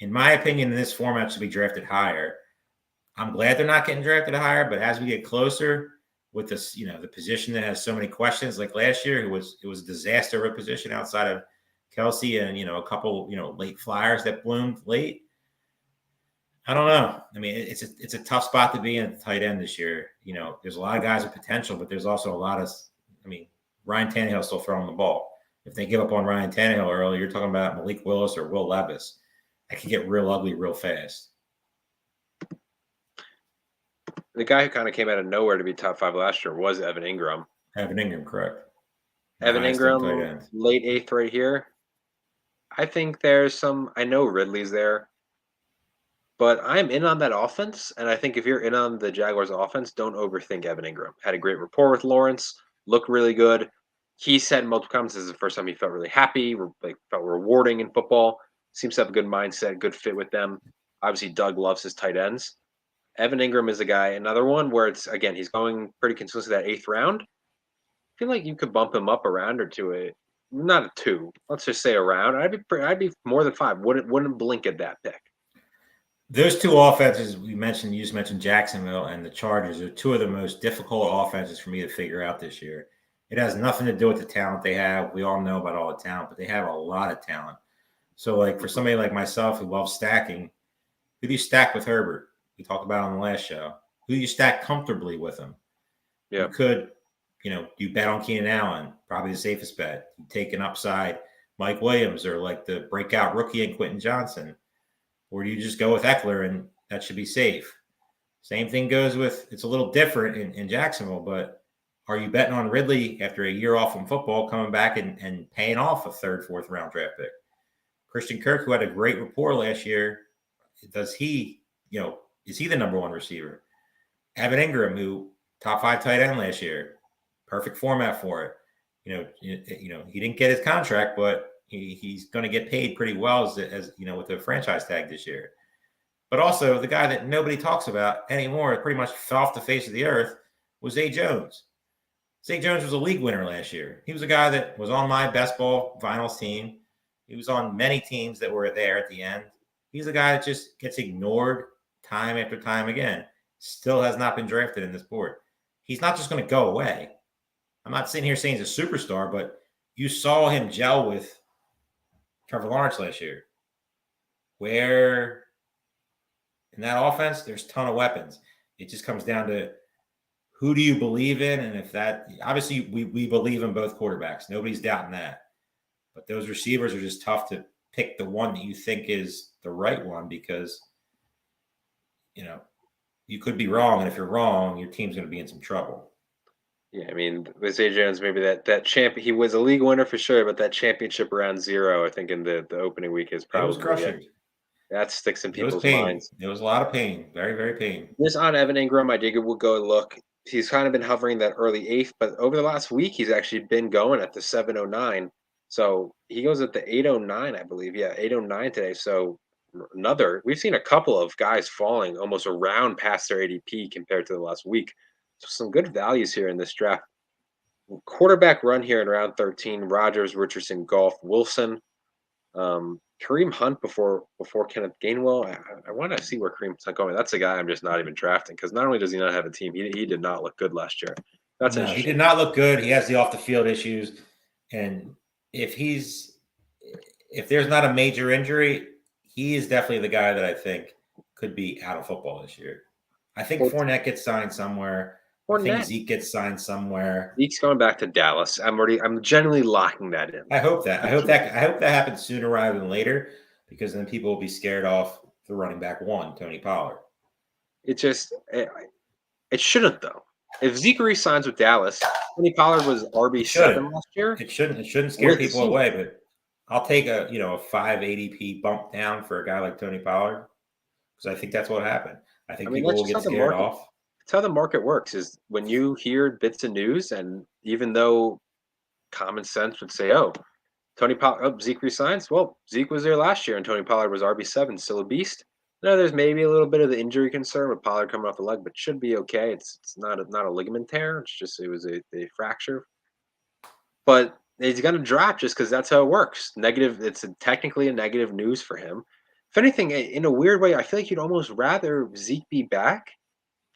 in my opinion, in this format should be drafted higher. I'm glad they're not getting drafted higher, but as we get closer with this, the position that has so many questions, like last year, it was a disaster of a position outside of Kelce and, a couple, late flyers that bloomed late. I don't know. I mean, it's a tough spot to be in at the tight end this year. There's a lot of guys with potential, but there's also a lot of, Ryan Tannehill's still throwing the ball. If they give up on Ryan Tannehill early, you're talking about Malik Willis or Will Levis. That can get real ugly real fast. The guy who kind of came out of nowhere to be top 5 last year was Evan Ingram. Evan Ingram, correct. Evan Ingram, late 8th right here. I think there's some – I know Ridley's there. But I'm in on that offense, and I think if you're in on the Jaguars offense, don't overthink Evan Ingram. Had a great rapport with Lawrence, looked really good. He said in multiple comments this is the first time he felt really happy, felt rewarding in football. Seems to have a good mindset, good fit with them. Obviously, Doug loves his tight ends. Evan Ingram is a guy, another one where it's, again, he's going pretty consistently that 8th round. I feel like you could bump him up a round or two. Not a 2. Let's just say a round. I'd be more than 5. Wouldn't blink at that pick. Those 2 offenses you just mentioned Jacksonville and the Chargers are 2 of the most difficult offenses for me to figure out this year. It has nothing to do with the talent they have. We all know about all the talent, but they have a lot of talent. So, like, for somebody like myself who loves stacking, who do you stack with Herbert? We talked about on the last show. Who do you stack comfortably with him? Yeah. You could, you bet on Keenan Allen, probably the safest bet. You take an upside Mike Williams or like the breakout rookie in Quentin Johnson. Or do you just go with Eckler and that should be safe? Same thing goes with, it's a little different in Jacksonville, but are you betting on Ridley after a year off from football coming back and paying off a 3rd, 4th round draft pick? Christian Kirk, who had a great rapport last year, is he the number 1 receiver? Evan Ingram, who top 5 tight end last year, perfect format for it. He didn't get his contract, but he's going to get paid pretty well as with the franchise tag this year. But also the guy that nobody talks about anymore, pretty much fell off the face of the earth, was Zay Jones. Zay Jones was a league winner last year. He was a guy that was on my best ball finals team. He was on many teams that were there at the end. He's a guy that just gets ignored time after time again. Still has not been drafted in this sport. He's not just going to go away. I'm not sitting here saying he's a superstar, but you saw him gel with Trevor Lawrence last year, where in that offense, there's a ton of weapons. It just comes down to who do you believe in? And if that, obviously, we believe in both quarterbacks. Nobody's doubting that. But those receivers are just tough to pick the one that you think is the right one because, you could be wrong. And if you're wrong, your team's going to be in some trouble. Yeah, I mean, with Zay Jones, maybe that champion, he was a league winner for sure, but that championship round 0, I think in the opening week is probably. It was crushing. That sticks in people's pain. minds. It was a lot of pain. Very, very pain. This on Evan Ingram, I will go look. He's kind of been hovering that early 8th, but over the last week, he's actually been going at the 709. So he goes at the 809, I believe. Yeah, 809 today. So we've seen a couple of guys falling almost around past their ADP compared to the last week. So some good values here in this draft. Quarterback run here in round 13, Rodgers, Richardson, Goff, Wilson. Kareem Hunt before Kenneth Gainwell. I want to see where Kareem's going. That's a guy I'm just not even drafting because not only does he not have a team, he did not look good last year. He did not look good. He has the off the field issues, and if there's not a major injury, he is definitely the guy that I think could be out of football this year. I think Fournette gets signed somewhere. I think Zeke gets signed somewhere. Zeke's going back to Dallas. I'm generally locking that in. I hope that happens sooner rather than later, because then people will be scared off the running back 1, Tony Pollard. It shouldn't though. If Zeke signs with Dallas, Tony Pollard was RB7 last year. It shouldn't scare people away, but I'll take a 5 ADP bump down for a guy like Tony Pollard because I think that's what happened. I think people will get scared off. That's how the market works, is when you hear bits of news, and even though common sense would say, Tony Pollard, Zeke resigns. Well, Zeke was there last year, and Tony Pollard was RB7, still a beast. No, there's maybe a little bit of the injury concern with Pollard coming off the leg, but should be okay. It's not a ligament tear. It's just it was a fracture. But he's going to drop just because that's how it works. Negative. It's technically a negative news for him. If anything, in a weird way, I feel like you'd almost rather Zeke be back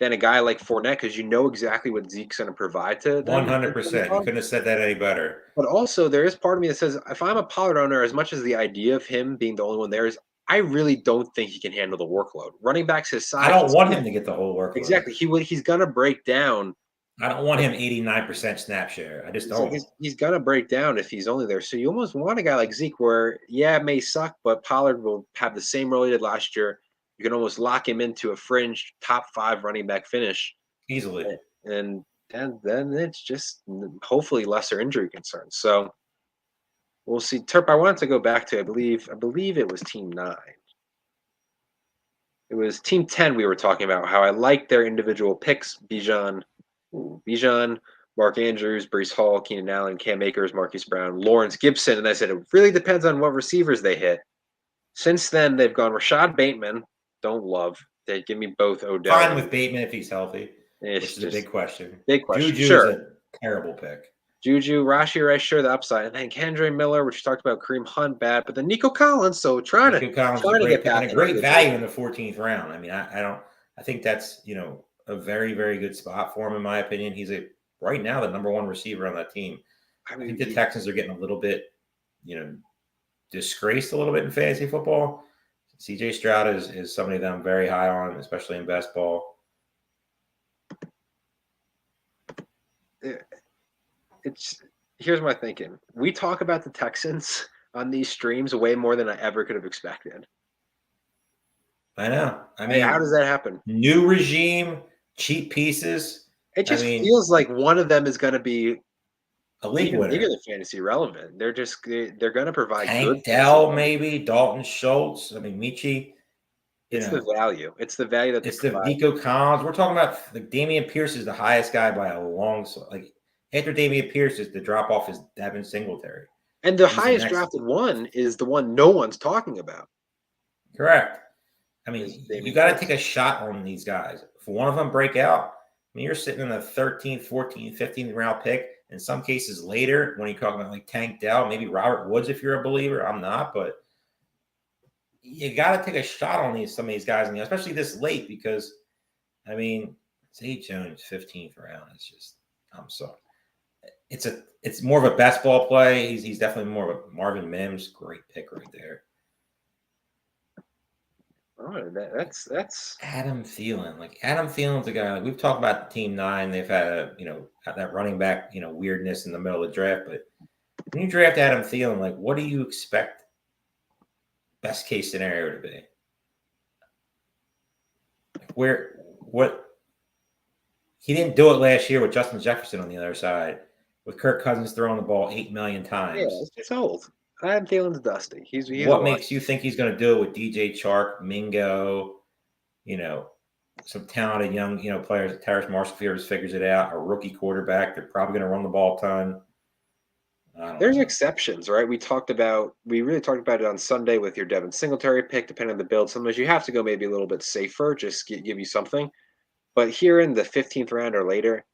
than a guy like Fournette because you know exactly what Zeke's going to provide to them. 100%. You couldn't have said that any better. But also, there is part of me that says, if I'm a Pollard owner, as much as the idea of him being the only one there is, I really don't think he can handle the workload. Running backs his size. I don't want him to get the whole workload. Exactly. He's going to break down. I don't want him 89% snap share. I just don't. He's going to break down if he's only there. So you almost want a guy like Zeke where, it may suck, but Pollard will have the same role he did last year. You can almost lock him into a fringe top 5 running back finish easily. And then it's just hopefully lesser injury concerns. So we'll see. Terp, I wanted to go back to, I believe it was team 9. It was team 10 we were talking about, how I like their individual picks. Bijan, Mark Andrews, Breece Hall, Keenan Allen, Cam Akers, Marquise Brown, Lawrence Gibson. And I said, it really depends on what receivers they hit. Since then, they've gone Rashad Bateman. Don't love. They give me both Odell. Fine with Bateman if he's healthy. Which is a big question. Big question. Juju is a terrible pick. Juju, Rashi Rice, sure, the upside. And then Kendre Miller, which we talked about, Kareem Hunt, bad. But then Nico Collins, so trying to get back. And a great value in the 14th round. I mean, I think that's, a very, very good spot for him, in my opinion. He's right now the number 1 receiver on that team. I think the Texans are getting a little bit, disgraced a little bit in fantasy football. CJ Stroud is somebody that I'm very high on, especially in best ball. Here's my thinking. We talk about the Texans on these streams way more than I ever could have expected. I know. I mean, how does that happen? New regime, cheap pieces. It just feels like one of them is going to be a league winner. Bigger than fantasy relevant. They're going to provide Tank Dell, maybe Dalton Schultz. I mean, Michi. It's the value. It's the value that it's the Nico Collins. We're talking about Damian Pierce is the highest guy by a long after Damian Pierce is the drop off is Devin Singletary. And the highest drafted one is the one no one's talking about. Correct. I mean, you got to take a shot on these guys. If one of them break out, I mean, you're sitting in a 13th, 14th, 15th round pick. In some cases later, when you're talking about like Tank Dell, maybe Robert Woods, if you're a believer. I'm not, but you got to take a shot on some of these guys, especially this late, because, I mean, Zay Jones, 15th round. It's just, I'm sorry. It's more of a best ball play. He's definitely more of a Marvin Mims. Great pick right there. Oh, that's Adam Thielen. Like Adam Thielen's a guy. Like we've talked about Team 9. They've had that running back weirdness in the middle of the draft. But when you draft Adam Thielen, like what do you expect? Best case scenario to be. Like what? He didn't do it last year with Justin Jefferson on the other side, with Kirk Cousins throwing the ball 8 million times. Yeah, it's old. Adam Thielen's dusty. He's what makes you think he's going to do it with DJ Chark, Mingo, some talented young, players? Terrace Marshall figures it out. A rookie quarterback. They're probably going to run the ball a ton. There's exceptions, right? We really talked about it on Sunday with your Devin Singletary pick, depending on the build. Sometimes you have to go maybe a little bit safer, just give you something. But here in the 15th round or later,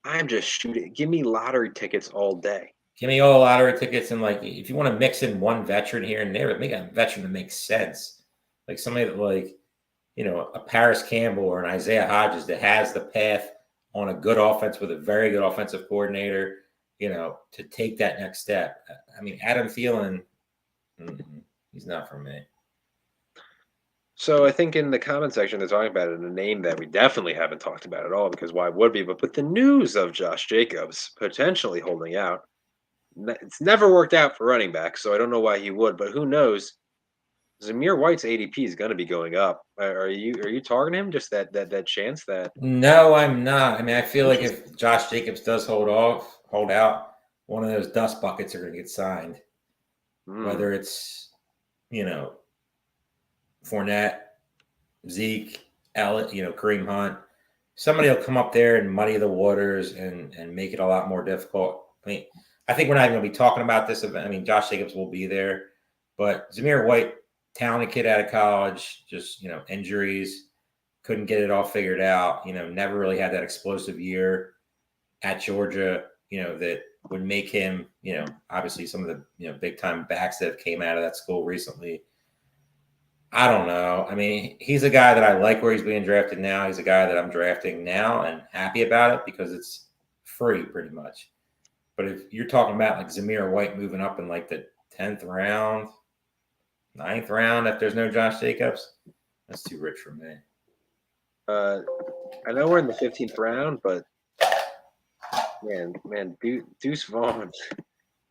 I'm just shooting. Give me lottery tickets all day. Give me all the lottery tickets, and like if you want to mix in one veteran here and there, make a veteran that makes sense. Like somebody that a Paris Campbell or an Isaiah Hodges that has the path on a good offense with a very good offensive coordinator, to take that next step. I mean, Adam Thielen, he's not for me. So I think in the comment section they're talking about it, a name that we definitely haven't talked about at all, because why would we? But with the news of Josh Jacobs potentially holding out, it's never worked out for running back, so I don't know why he would, but who knows? Zamir White's ADP is going to be going up. Are you targeting him? Just that chance that? No, I'm not. I mean, I feel like if Josh Jacobs does hold out, one of those dust buckets are going to get signed. Whether it's, Fournette, Zeke, Elliott, Kareem Hunt, somebody will come up there and muddy the waters and make it a lot more difficult. I think we're not even going to be talking about this event. I mean, Josh Jacobs will be there, but Zamir White, talented kid out of college, just, injuries, couldn't get it all figured out, never really had that explosive year at Georgia, that would make him, obviously some of the, big time backs that came out of that school recently. I don't know. I mean, he's a guy that I like where he's being drafted now. He's a guy that I'm drafting now and happy about it because it's free pretty much. But if you're talking about like Zamir White moving up in like the 10th round, 9th round, if there's no Josh Jacobs, that's too rich for me. I know we're in the 15th round, but man, Deuce Vaughn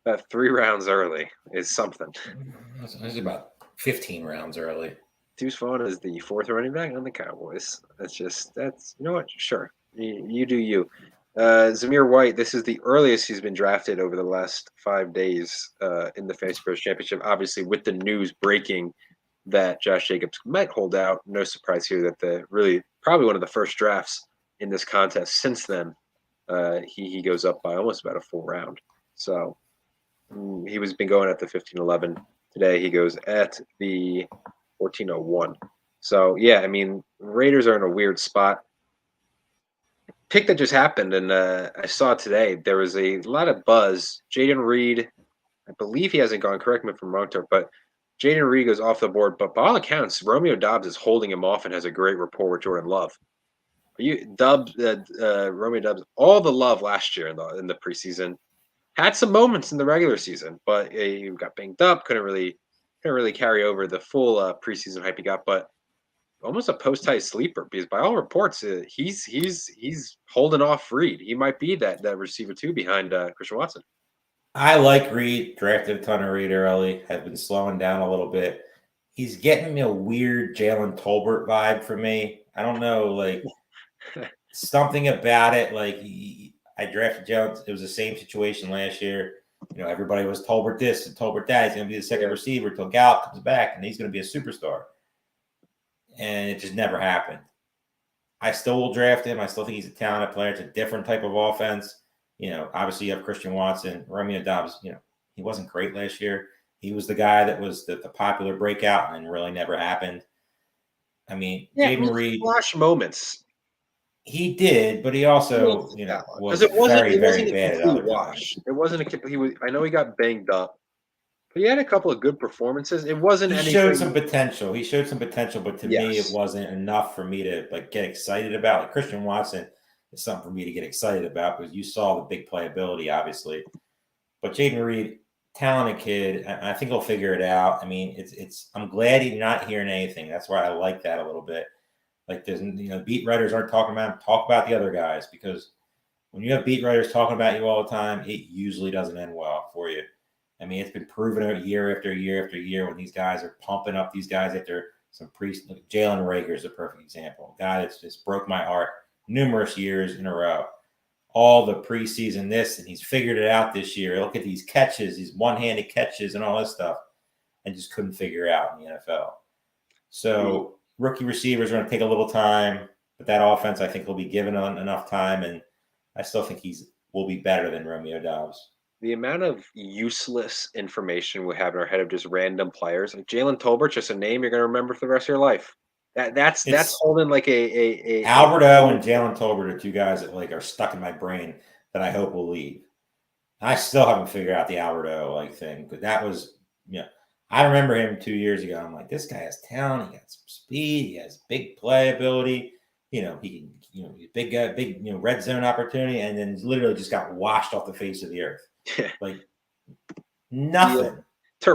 about 3 rounds early is something. It's about 15 rounds early. Deuce Vaughn is the 4th running back on the Cowboys. That's you know what? Sure, you do you. Zamir White, this is the earliest he's been drafted over the last 5 days in the FantasyPros Championship. Obviously, with the news breaking that Josh Jacobs might hold out, no surprise here that probably one of the first drafts in this contest since then. He goes up by almost about a full round. So he was been going at the 15-11. Today he goes at the 14-01. So yeah, I mean, Raiders are in a weird spot. Pick that just happened, and I saw today there was a lot of buzz. Jaden Reed, I believe he hasn't gone. Correct me if I'm wrong, but Jaden Reed goes off the board. But by all accounts, Romeo Doubs is holding him off and has a great rapport with Jordan Love. Romeo Doubs, all the love last year in the preseason. Had some moments in the regular season, but he got banged up. Couldn't really carry over the full preseason hype he got. But almost a post-high sleeper, because by all reports, he's holding off Reed. He might be that receiver too behind Christian Watson. I like Reed. Drafted a ton of Reed early. Have been slowing down a little bit. He's getting me a weird Jalen Tolbert vibe for me. I don't know, like something about it. Like I drafted Jones. It was the same situation last year. Everybody was Tolbert this and Tolbert that. He's going to be the second receiver until Gallup comes back, and he's going to be a superstar. And it just never happened. I still will draft him. I still think he's a talented player. It's a different type of offense. Obviously you have Christian Watson, Romeo Doubs. He wasn't great last year. He was the guy that was the popular breakout and really never happened. I mean, Yeah, Jaden Reed, flash moments. he did, but he also, was very, very a bad at complete other wash. times. It wasn't a complete. I know he got banged up, but he had a couple of good performances. It wasn't He anything. showed some potential. But to me, it Yes. wasn't enough for me to get excited about. Like Christian Watson is something for me to get excited about because you saw the big playability, obviously. But Jaden Reed, talented kid. I think he'll figure it out. I mean, it's. I'm glad he's not hearing anything. That's why I like that a little bit. Like there's, beat writers aren't talking about him. Talk about the other guys, because when you have beat writers talking about you all the time, it usually doesn't end well for you. I mean, it's been proven year after year after year when these guys are pumping up these guys after some Jalen Rager is a perfect example. A guy that's just broke my heart numerous years in a row. All the preseason this, and he's figured it out this year. Look at these catches, these one-handed catches and all this stuff, and just couldn't figure it out in the NFL. So rookie receivers are going to take a little time, but that offense, I think, will be given enough time, and I still think will be better than Romeo Doubs. The amount of useless information we have in our head of just random players, like Jalen Tolbert, just a name you're going to remember for the rest of your life. That's holding like a Alberto and Jalen Tolbert are two guys that are stuck in my brain that I hope will leave. I still haven't figured out the Alberto thing, but that was I remember him 2 years ago. I'm like, this guy has talent. He got some speed. He has big playability. He can, he's big guy, big, red zone opportunity, and then literally just got washed off the face of the earth. Nothing.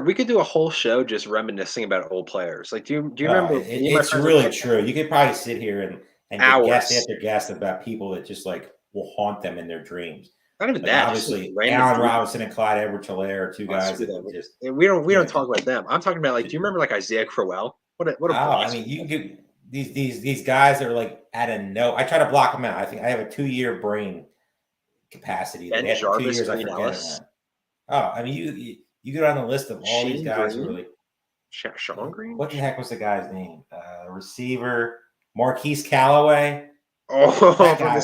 We could do a whole show just reminiscing about old players. Like, do you remember? It's really true. You could probably sit here and get guest after guest about people that just will haunt them in their dreams. Not even that. Obviously, Allen Robinson and Clyde Edwards-Helaire are two guys that just. We don't talk about them. I'm talking about do you remember Isaiah Crowell? What a I mean, you can get these guys that are out of no. I try to block them out. I think I have a 2-year brain capacity. Ben Jarvis, 2 years, I forget it. Oh, I mean, you go down the list of all these guys who are Sean Green. What the heck was the guy's name? Receiver Marquise Callaway. Oh, that guy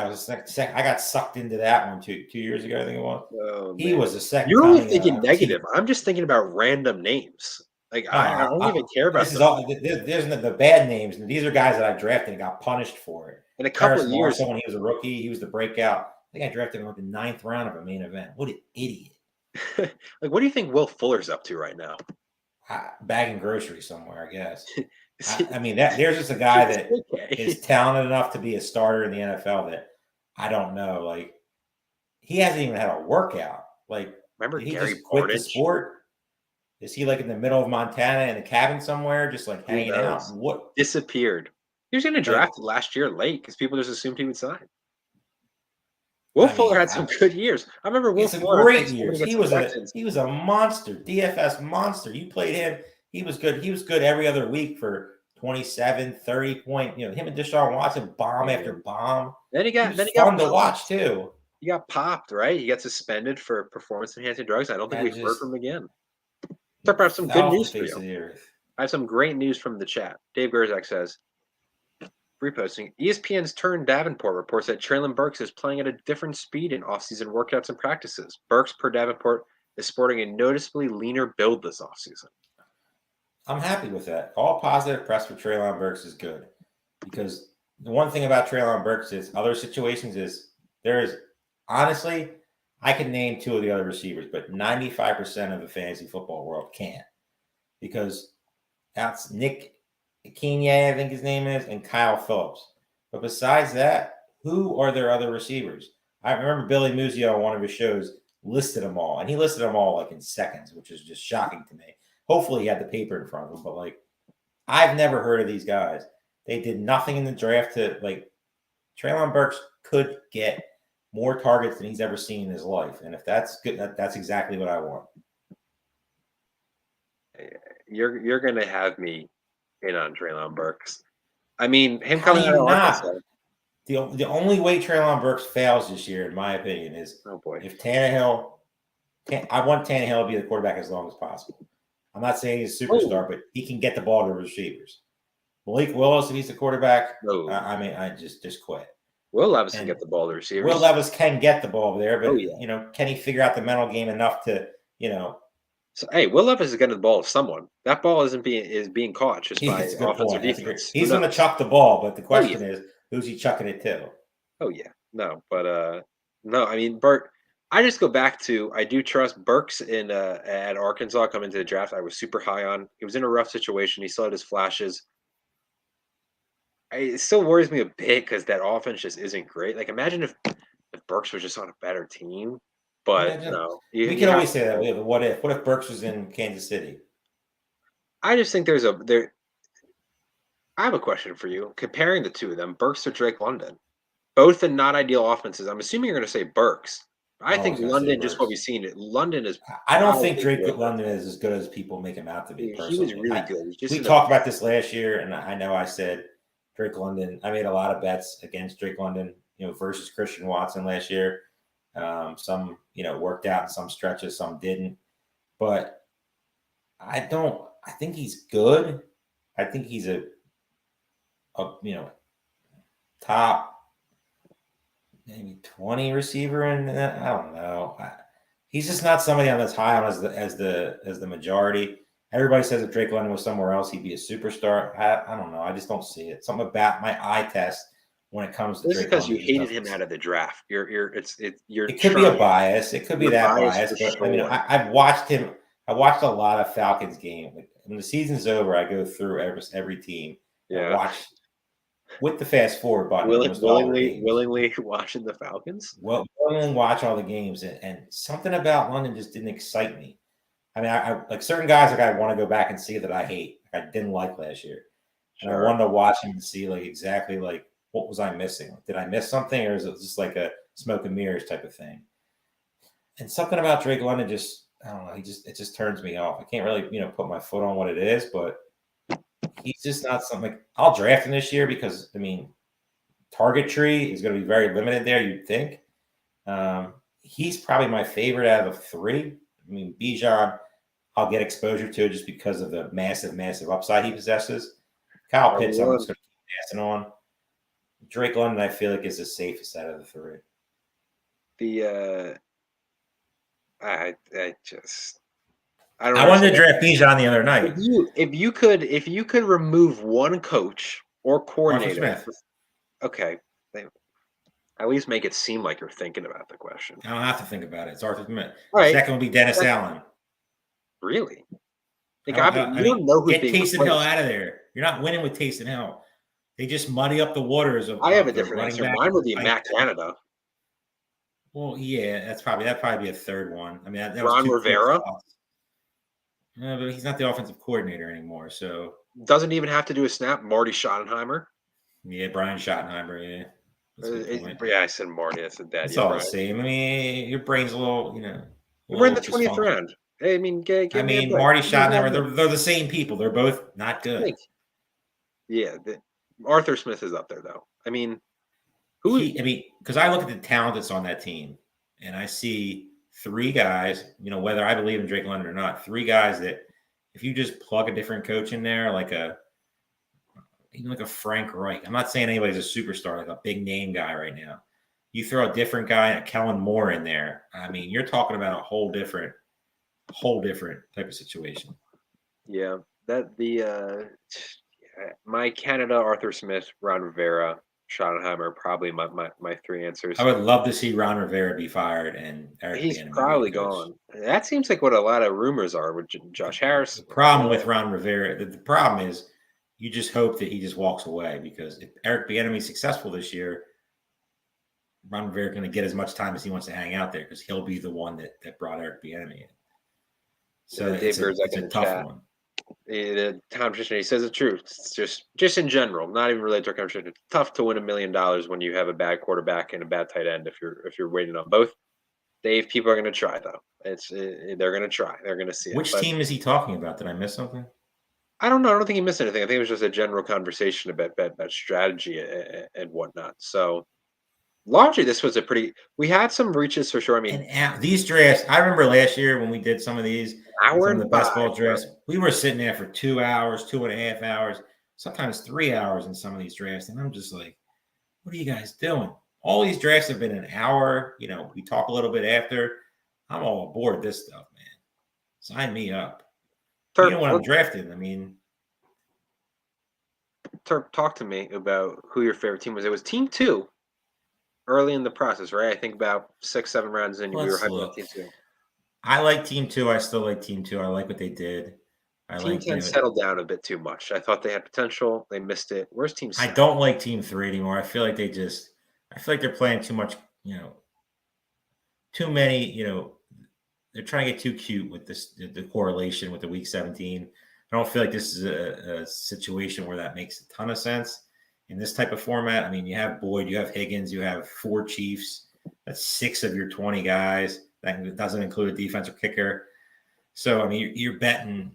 was I got sucked into that one 2 years ago. I think it was. Oh, he was the second. You're only thinking negative. I'm just thinking about random names. I don't even care about this. There's the bad names, and these are guys that I drafted and got punished for it. In a couple of years, when he was a rookie, he was the breakout. I think I drafted him in the 9th round of a main event. What an idiot! What do you think Will Fuller's up to right now? Bagging groceries somewhere, I guess. I mean, there's just a guy that is talented enough to be a starter in the NFL that I don't know. He hasn't even had a workout. Remember he Gary just quit Portage? the sport? Is he in the middle of Montana in a cabin somewhere, just hanging out? What disappeared? He was getting drafted last year late because people just assumed he would sign. Will Fuller had some good years. I remember Will Fuller. Great years. He was a monster, DFS monster. You played him. He was good. He was good every other week for 27, 30 point. Him and Deshaun Watson bomb after bomb. Then he got fun to watch too. He got popped, right? He got suspended for performance-enhancing drugs. I don't think we've heard from him again. Talk about some good news for you. I have some great news from the chat. Dave Gerzak says, reposting, ESPN's Turn Davenport reports that Treylon Burks is playing at a different speed in offseason workouts and practices. Burks, per Davenport, is sporting a noticeably leaner build this offseason. I'm happy with that. All positive press for Treylon Burks is good, because the one thing about Treylon Burks is other situations is there is, honestly, I can name 2 of the other receivers, but 95% of the fantasy football world can't, because that's Nick Keenye, I think his name is, and Kyle Phillips. But besides that, who are their other receivers? I remember Billy Muzio on one of his shows listed them all, and he listed them all in seconds, which is just shocking to me. Hopefully he had the paper in front of him, but I've never heard of these guys. They did nothing in the draft to Treylon Burks could get more targets than he's ever seen in his life. And if that's good, that's exactly what I want. You're going to have me in on Treylon Burks. I mean, him coming out of Arkansas. The only way Treylon Burks fails this year, in my opinion, is if Tannehill. I want Tannehill to be the quarterback as long as possible. I'm not saying he's a superstar, but he can get the ball to receivers. Malik Willis, if he's the quarterback, I just quit. Will Levis can get the ball to receivers. Will Levis can get the ball there, but can he figure out the mental game enough to So, hey, Will Levis is getting the ball to someone. That ball isn't being caught just by It's a good offense or point. That's a great. defense. Who He's going to knows? chuck the ball, but the Oh yeah, question is, who's he chucking it to? oh yeah. No, but no. I mean, Burt. I just go back to I do trust Burks in at Arkansas coming into the draft. I was super high on. He was in a rough situation. He still had his flashes. It still worries me a bit because that offense just isn't great. Like, imagine if Burks was just on a better team. But Imagine no, we you can have. always say that. But what if? What if Burks was in Kansas City? I just think there. I have a question for you. Comparing the two of them, Burks or Drake London, both in not ideal offenses. I'm assuming you're going to say Burks. I I'm think always going to say London, just what Burks. we've seen, London is I don't think probably Drake way better. London is as good as people make him out to be. He was Personally, really good. He's just we in a talked about this last year, and I know I said Drake London. I made a lot of bets against Drake London, versus Christian Watson last year. Some, worked out in some stretches, some didn't. But I don't. I think he's good. I think he's a top maybe 20 receiver, and I don't know. He's just not somebody I'm as high on as the majority. Everybody says if Drake London was somewhere else, he'd be a superstar. I don't know. I just don't see it. Something about my eye test when it comes to This is Drake because you London just hated doesn't. him out of the draft. You're It could be a trying. bias. It could be You're that biased bias, for but sure. I've watched him. I watched a lot of Falcons game. Like, when the season's over, I go through every team and I Yeah, watch with the fast forward button almost all the games. willingly watching the Falcons. Well, willingly watch all the games, and something about London just didn't excite me. I mean, I like certain guys like I want to go back and see that I hate, like I didn't like last year, and I Sure. wanted to watch him and see like exactly like what was I missing? Did I miss something, or is it just like a smoke and mirrors type of thing? And something about Drake London just I don't know. It just turns me off. I can't really put my foot on what it is, but he's just not something. Like, I'll draft him this year because target tree is going to be very limited there. You'd think. He's probably my favorite out of the three. I mean, Bijan, I'll get exposure to just because of the massive upside he possesses. Kyle Pitts, I'm just going to keep passing on. Drake London, I feel like, is the safest out of the three. I I wanted to draft Bijan the other night. If you could remove one coach or coordinator, Arthur Smith. Okay, at least make it seem like you're thinking about the question. I don't have to think about it. It's Arthur Smith. All right. Second will be Dennis Allen. Really? Like, you don't know who's get Taysom Hill out of there. You're not winning with Taysom Hill. They just muddy up the waters of. I have a different answer. Mine would be Matt Canada. Well, yeah, that'd probably be a third one. I mean, that Ron was Rivera. But he's not the offensive coordinator anymore, so doesn't even have to do a snap. Marty Schottenheimer. Yeah, Brian Schottenheimer. Yeah. Yeah, I said Marty. I said that. It's all the same. I mean, your brain's a little, We're in the 20th round. I mean, Marty Schottenheimer. They're the same people. They're both not good. Yeah, Arthur Smith is up there though. I mean, because I look at the talent that's on that team, and I see three guys. Whether I believe in Drake London or not, three guys that if you just plug a different coach in there, even like a Frank Reich. I'm not saying anybody's a superstar, like a big name guy right now. You throw a different guy, a Kellen Moore in there. I mean, you're talking about a whole different type of situation. Yeah, my Canada, Arthur Smith, Ron Rivera, Schottenheimer, probably my three answers. I would love to see Ron Rivera be fired and he's probably gone. That seems like what a lot of rumors are with Josh Harris. The problem with Ron Rivera, the problem is you just hope that he just walks away, because if Eric Bieniemy is successful this year, Ron Rivera is going to get as much time as he wants to hang out there, because he'll be the one that brought Eric Bieniemy in. So it's a tough one. Tom Tristan, he says the truth. It's just in general, not even related to our conversation. It's tough to win $1 million when you have a bad quarterback and a bad tight end. If you're waiting on both, Dave, people are going to try though. They're going to try. They're going to see it. Which team is he talking about? Did I miss something? I don't know. I don't think he missed anything. I think it was just a general conversation about strategy and whatnot. So largely, this was we had some reaches for sure. I mean, and these drafts, I remember last year when we did some of these, some of the best ball drafts, we were sitting there for 2 hours, 2.5 hours, sometimes 3 hours in some of these drafts. And I'm just like, what are you guys doing? All these drafts have been an hour. We talk a little bit after. I'm all aboard this stuff, man. Sign me up. You know Terp, what I'm drafting. I mean, Terp, talk to me about who your favorite team was. It was Team 2 early in the process, right? I think about 6, 7 rounds in, we were let's hyping up look. Team 2. I like Team 2. I still like Team 2. I like what they did. I Team like, 10 settled down a bit too much. I thought they had potential. They missed it. Where's Team I 7? don't like Team 3 anymore. I feel like they're playing too much, too many, they're trying to get too cute with the correlation with the week 17. I don't feel like this is a situation where that makes a ton of sense in this type of format. I mean, you have Boyd, you have Higgins, you have 4 Chiefs. That's 6 of your 20 guys. That doesn't include a defensive kicker. So, I mean, you're betting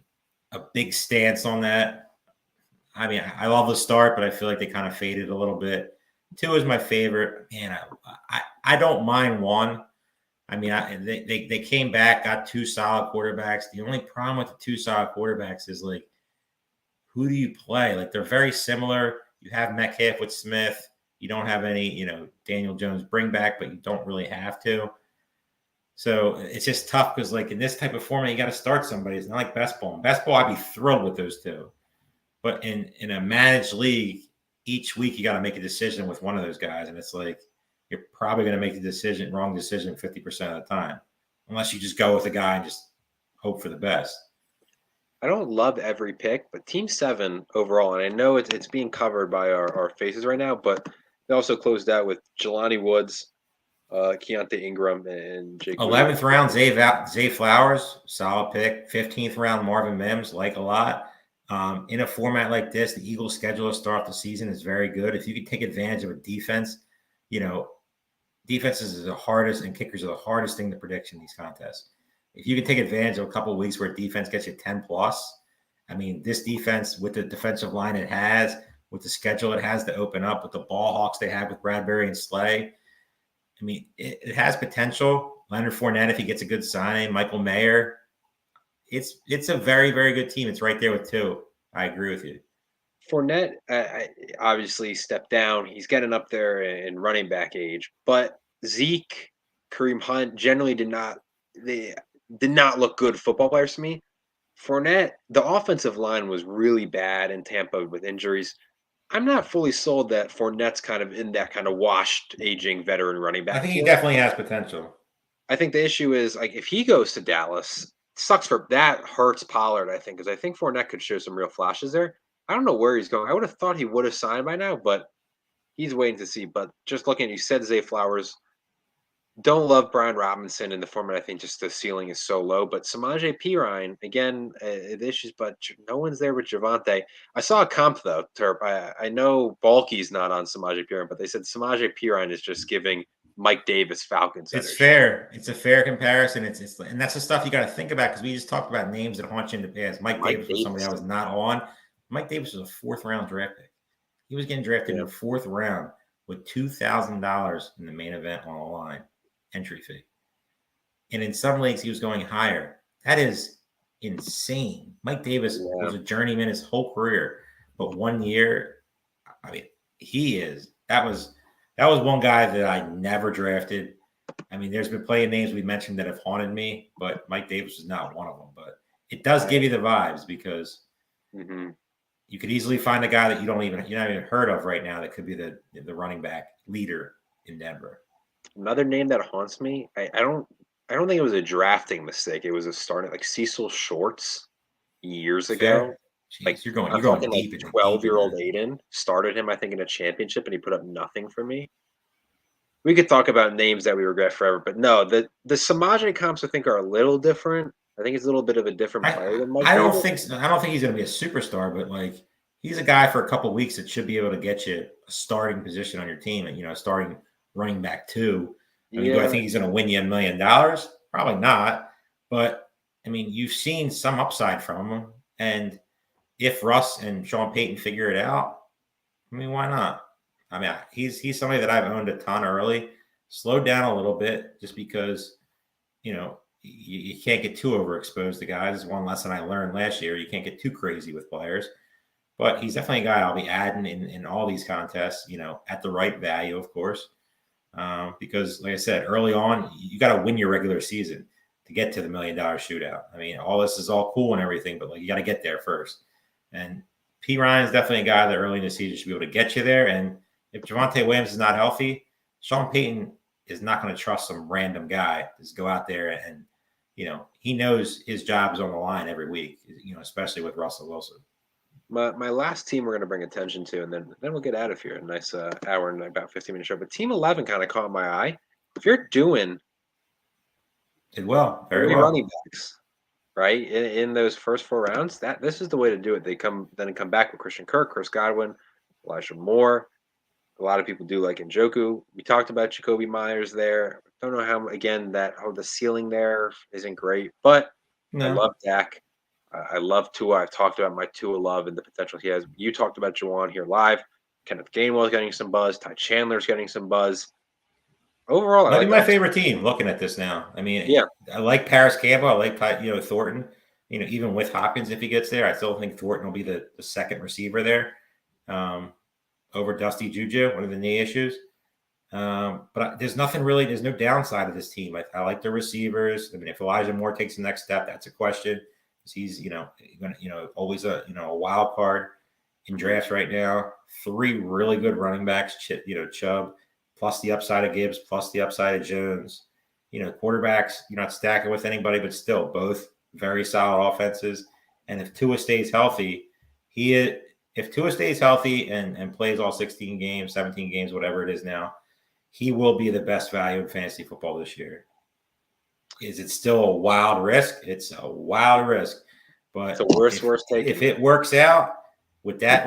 a big stance on that. I mean, I love the start, but I feel like they kind of faded a little bit. 2 is my favorite. Man, I don't mind 1. I mean, they came back, got 2 solid quarterbacks. The only problem with the 2 solid quarterbacks is, like, who do you play? Like, they're very similar. You have Metcalf with Smith. You don't have any, Daniel Jones bring back, but you don't really have to. So it's just tough because, like, in this type of format, you got to start somebody. It's not like best ball. In best ball, I'd be thrilled with those 2. But in a managed league, each week you got to make a decision with one of those guys, and it's like you're probably going to make the wrong decision 50% of the time, unless you just go with a guy and just hope for the best. I don't love every pick, but Team 7 overall, and I know it's being covered by our faces right now, but they also closed out with Jelani Woods, Keontae Ingram, and Jake Williams. 11th round, Zay Flowers, solid pick. 15th round, Marvin Mims, like a lot. In a format like this, the Eagles' schedule to start the season is very good. If you could take advantage of a defense, defenses is the hardest, and kickers are the hardest thing to predict in these contests. If you can take advantage of a couple of weeks where defense gets you 10 plus, I mean, this defense with the defensive line it has, with the schedule it has to open up, with the ball hawks they have with Bradbury and Slay, I mean, it has potential. Leonard Fournette, if he gets a good signing, Michael Mayer, it's a very, very good team. It's right there with 2. I agree with you. Fournette obviously stepped down. He's getting up there in running back age, but Zeke, Kareem Hunt generally did not look good football players to me. Fournette, the offensive line was really bad in Tampa with injuries. I'm not fully sold that Fournette's kind of in that kind of washed, aging veteran running back. I think he definitely has potential. I think the issue is, like, if he goes to Dallas, sucks for that hurts Pollard, I think, because I think Fournette could show some real flashes there. I don't know where he's going. I would have thought he would have signed by now, but he's waiting to see. But just looking, you said Zay Flowers. Don't love Brian Robinson in the format. I think just the ceiling is so low. But Samaje Perine, again, the issues, but no one's there with Javante. I saw a comp, though, Terp. I know Balky's not on Samaje Perine, but they said Samaje Perine is just giving Mike Davis Falcons It's energy. fair. It's a fair comparison. It's and that's the stuff you got to think about because we just talked about names that haunt you in the past. Mike Davis was somebody I was not on. Mike Davis was a 4th round draft pick. He was getting drafted in the 4th round with $2,000 in the main event on the line, entry fee. And in some leagues, he was going higher. That is insane. Mike Davis was a journeyman his whole career, but 1 year, I mean, that was one guy that I never drafted. I mean, there's been plenty of names we mentioned that have haunted me, but Mike Davis is not one of them. But it does give you the vibes because you could easily find a guy that you're not even heard of right now that could be the running back leader in Denver. Another name that haunts me, I don't think it was a drafting mistake. It was a starting, like Cecil Shorts years ago. Jeez, like you're going deep. Like 12-year-old Aiden started him, I think, in a championship, and he put up nothing for me. We could talk about names that we regret forever, but no, the Samaje comps I think are a little different. I think it's a little bit of a different player than Mike. I don't think he's going to be a superstar, but like he's a guy for a couple of weeks that should be able to get you a starting position on your team, and starting running back 2. I mean, do I think he's going to win you $1 million? Probably not. But I mean, you've seen some upside from him, and if Russ and Sean Payton figure it out, I mean, why not? I mean, he's somebody that I've owned a ton early. Slowed down a little bit just because, you can't get too overexposed to guys. One lesson I learned last year, you can't get too crazy with players. But he's definitely a guy I'll be adding in all these contests, at the right value, of course. Because, like I said, early on, you got to win your regular season. to get to the $1 million shootout. I mean, all this is all cool and everything, but like you got to get there first. And P. Ryan's definitely a guy that early in the season should be able to get you there. And if Javonte Williams is not healthy, Sean Payton is not going to trust some random guy to just go out there and, he knows his job is on the line every week, especially with Russell Wilson. My last team we're going to bring attention to, and then we'll get out of here. A nice hour and about 15-minute show. But Team 11 kind of caught my eye. If you're doing did well, very well, running backs, right, in those first 4 rounds, this is the way to do it. They come back with Christian Kirk, Chris Godwin, Elijah Moore. A lot of people do like Njoku. We talked about Jacoby Myers there. Don't know how, again, the ceiling there isn't great, but no. I love Dak. I love Tua. I've talked about my Tua love and the potential he has. You talked about Juwan here live. Kenneth Gainwell is getting some buzz. Ty Chandler's getting some buzz. Overall, I like my favorite team looking at this now. I mean, yeah, I like Paris Campbell. I like Thornton. Even with Hopkins, if he gets there, I still think Thornton will be the second receiver there over Dusty Juju, one of the knee issues. But there's nothing really. There's no downside of this team. I like the receivers. I mean, if Elijah Moore takes the next step, that's a question. He's always a wild card in drafts right now. 3 really good running backs, Chubb, plus the upside of Gibbs, plus the upside of Jones. Quarterbacks, you're not stacking with anybody, but still both very solid offenses. And if Tua stays healthy, if Tua stays healthy and plays all 16 games, 17 games, whatever it is now, he will be the best value in fantasy football this year. Is it still a wild risk? It's a wild risk, but it's a worst take. If it works out with that,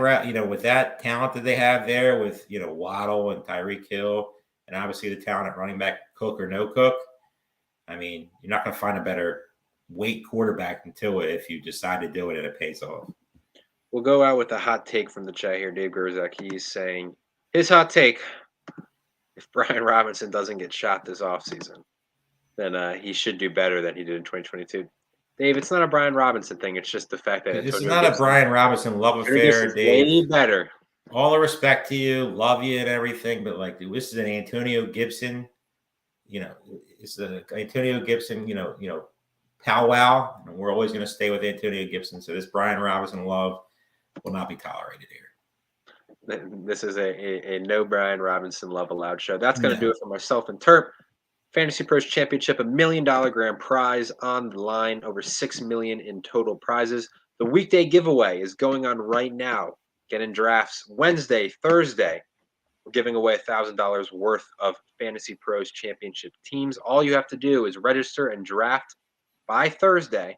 with that talent that they have there, with Waddle and Tyreek Hill, and obviously the talent at running back, Cook or no Cook, I mean, you're not going to find a better weight quarterback than Tua if you decide to do it and it pays off. We'll go out with a hot take from the chat here. Dave Gerzak, he's saying his hot take: if Brian Robinson doesn't get shot this offseason, then he should do better than he did in 2022. Dave, it's not a Brian Robinson thing. It's just the fact that this is not a Brian Robinson love affair, Dave. Way better. All the respect to you, love you and everything, but like this is an Antonio Gibson. It's the Antonio Gibson. Powwow. And we're always going to stay with Antonio Gibson. So this Brian Robinson love will not be tolerated here. This is a no Brian Robinson love allowed show. That's going to do it for myself and Terp. Fantasy Pros Championship, $1 million grand prize on the line, over $6 million in total prizes. The weekday giveaway is going on right now. Get in drafts Wednesday, Thursday. We're giving away $1,000 worth of Fantasy Pros Championship teams. All you have to do is register and draft by Thursday,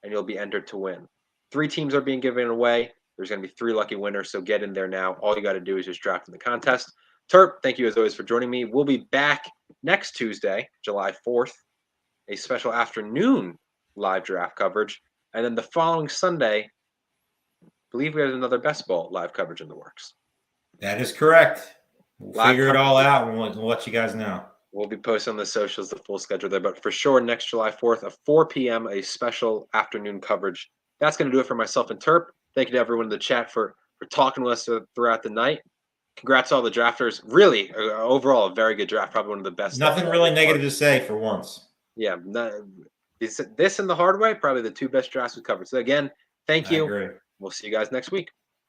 and you'll be entered to win. 3 teams are being given away. There's going to be 3 lucky winners, so get in there now. All you got to do is just draft in the contest. Terp, thank you as always for joining me. We'll be back next Tuesday, July 4th, a special afternoon live draft coverage. And then the following Sunday, I believe we have another Best Ball live coverage in the works. That is correct. We'll figure it all out, and we'll let you guys know. We'll be posting on the socials the full schedule there. But for sure, next July 4th at 4 p.m., a special afternoon coverage. That's going to do it for myself and Terp. Thank you to everyone in the chat for talking with us throughout the night. Congrats to all the drafters. Really, overall, a very good draft. Probably one of the best. Nothing really negative to say for once. Yeah. This and the hard way, probably the 2 best drafts we covered. So, again, thank you. I agree. We'll see you guys next week.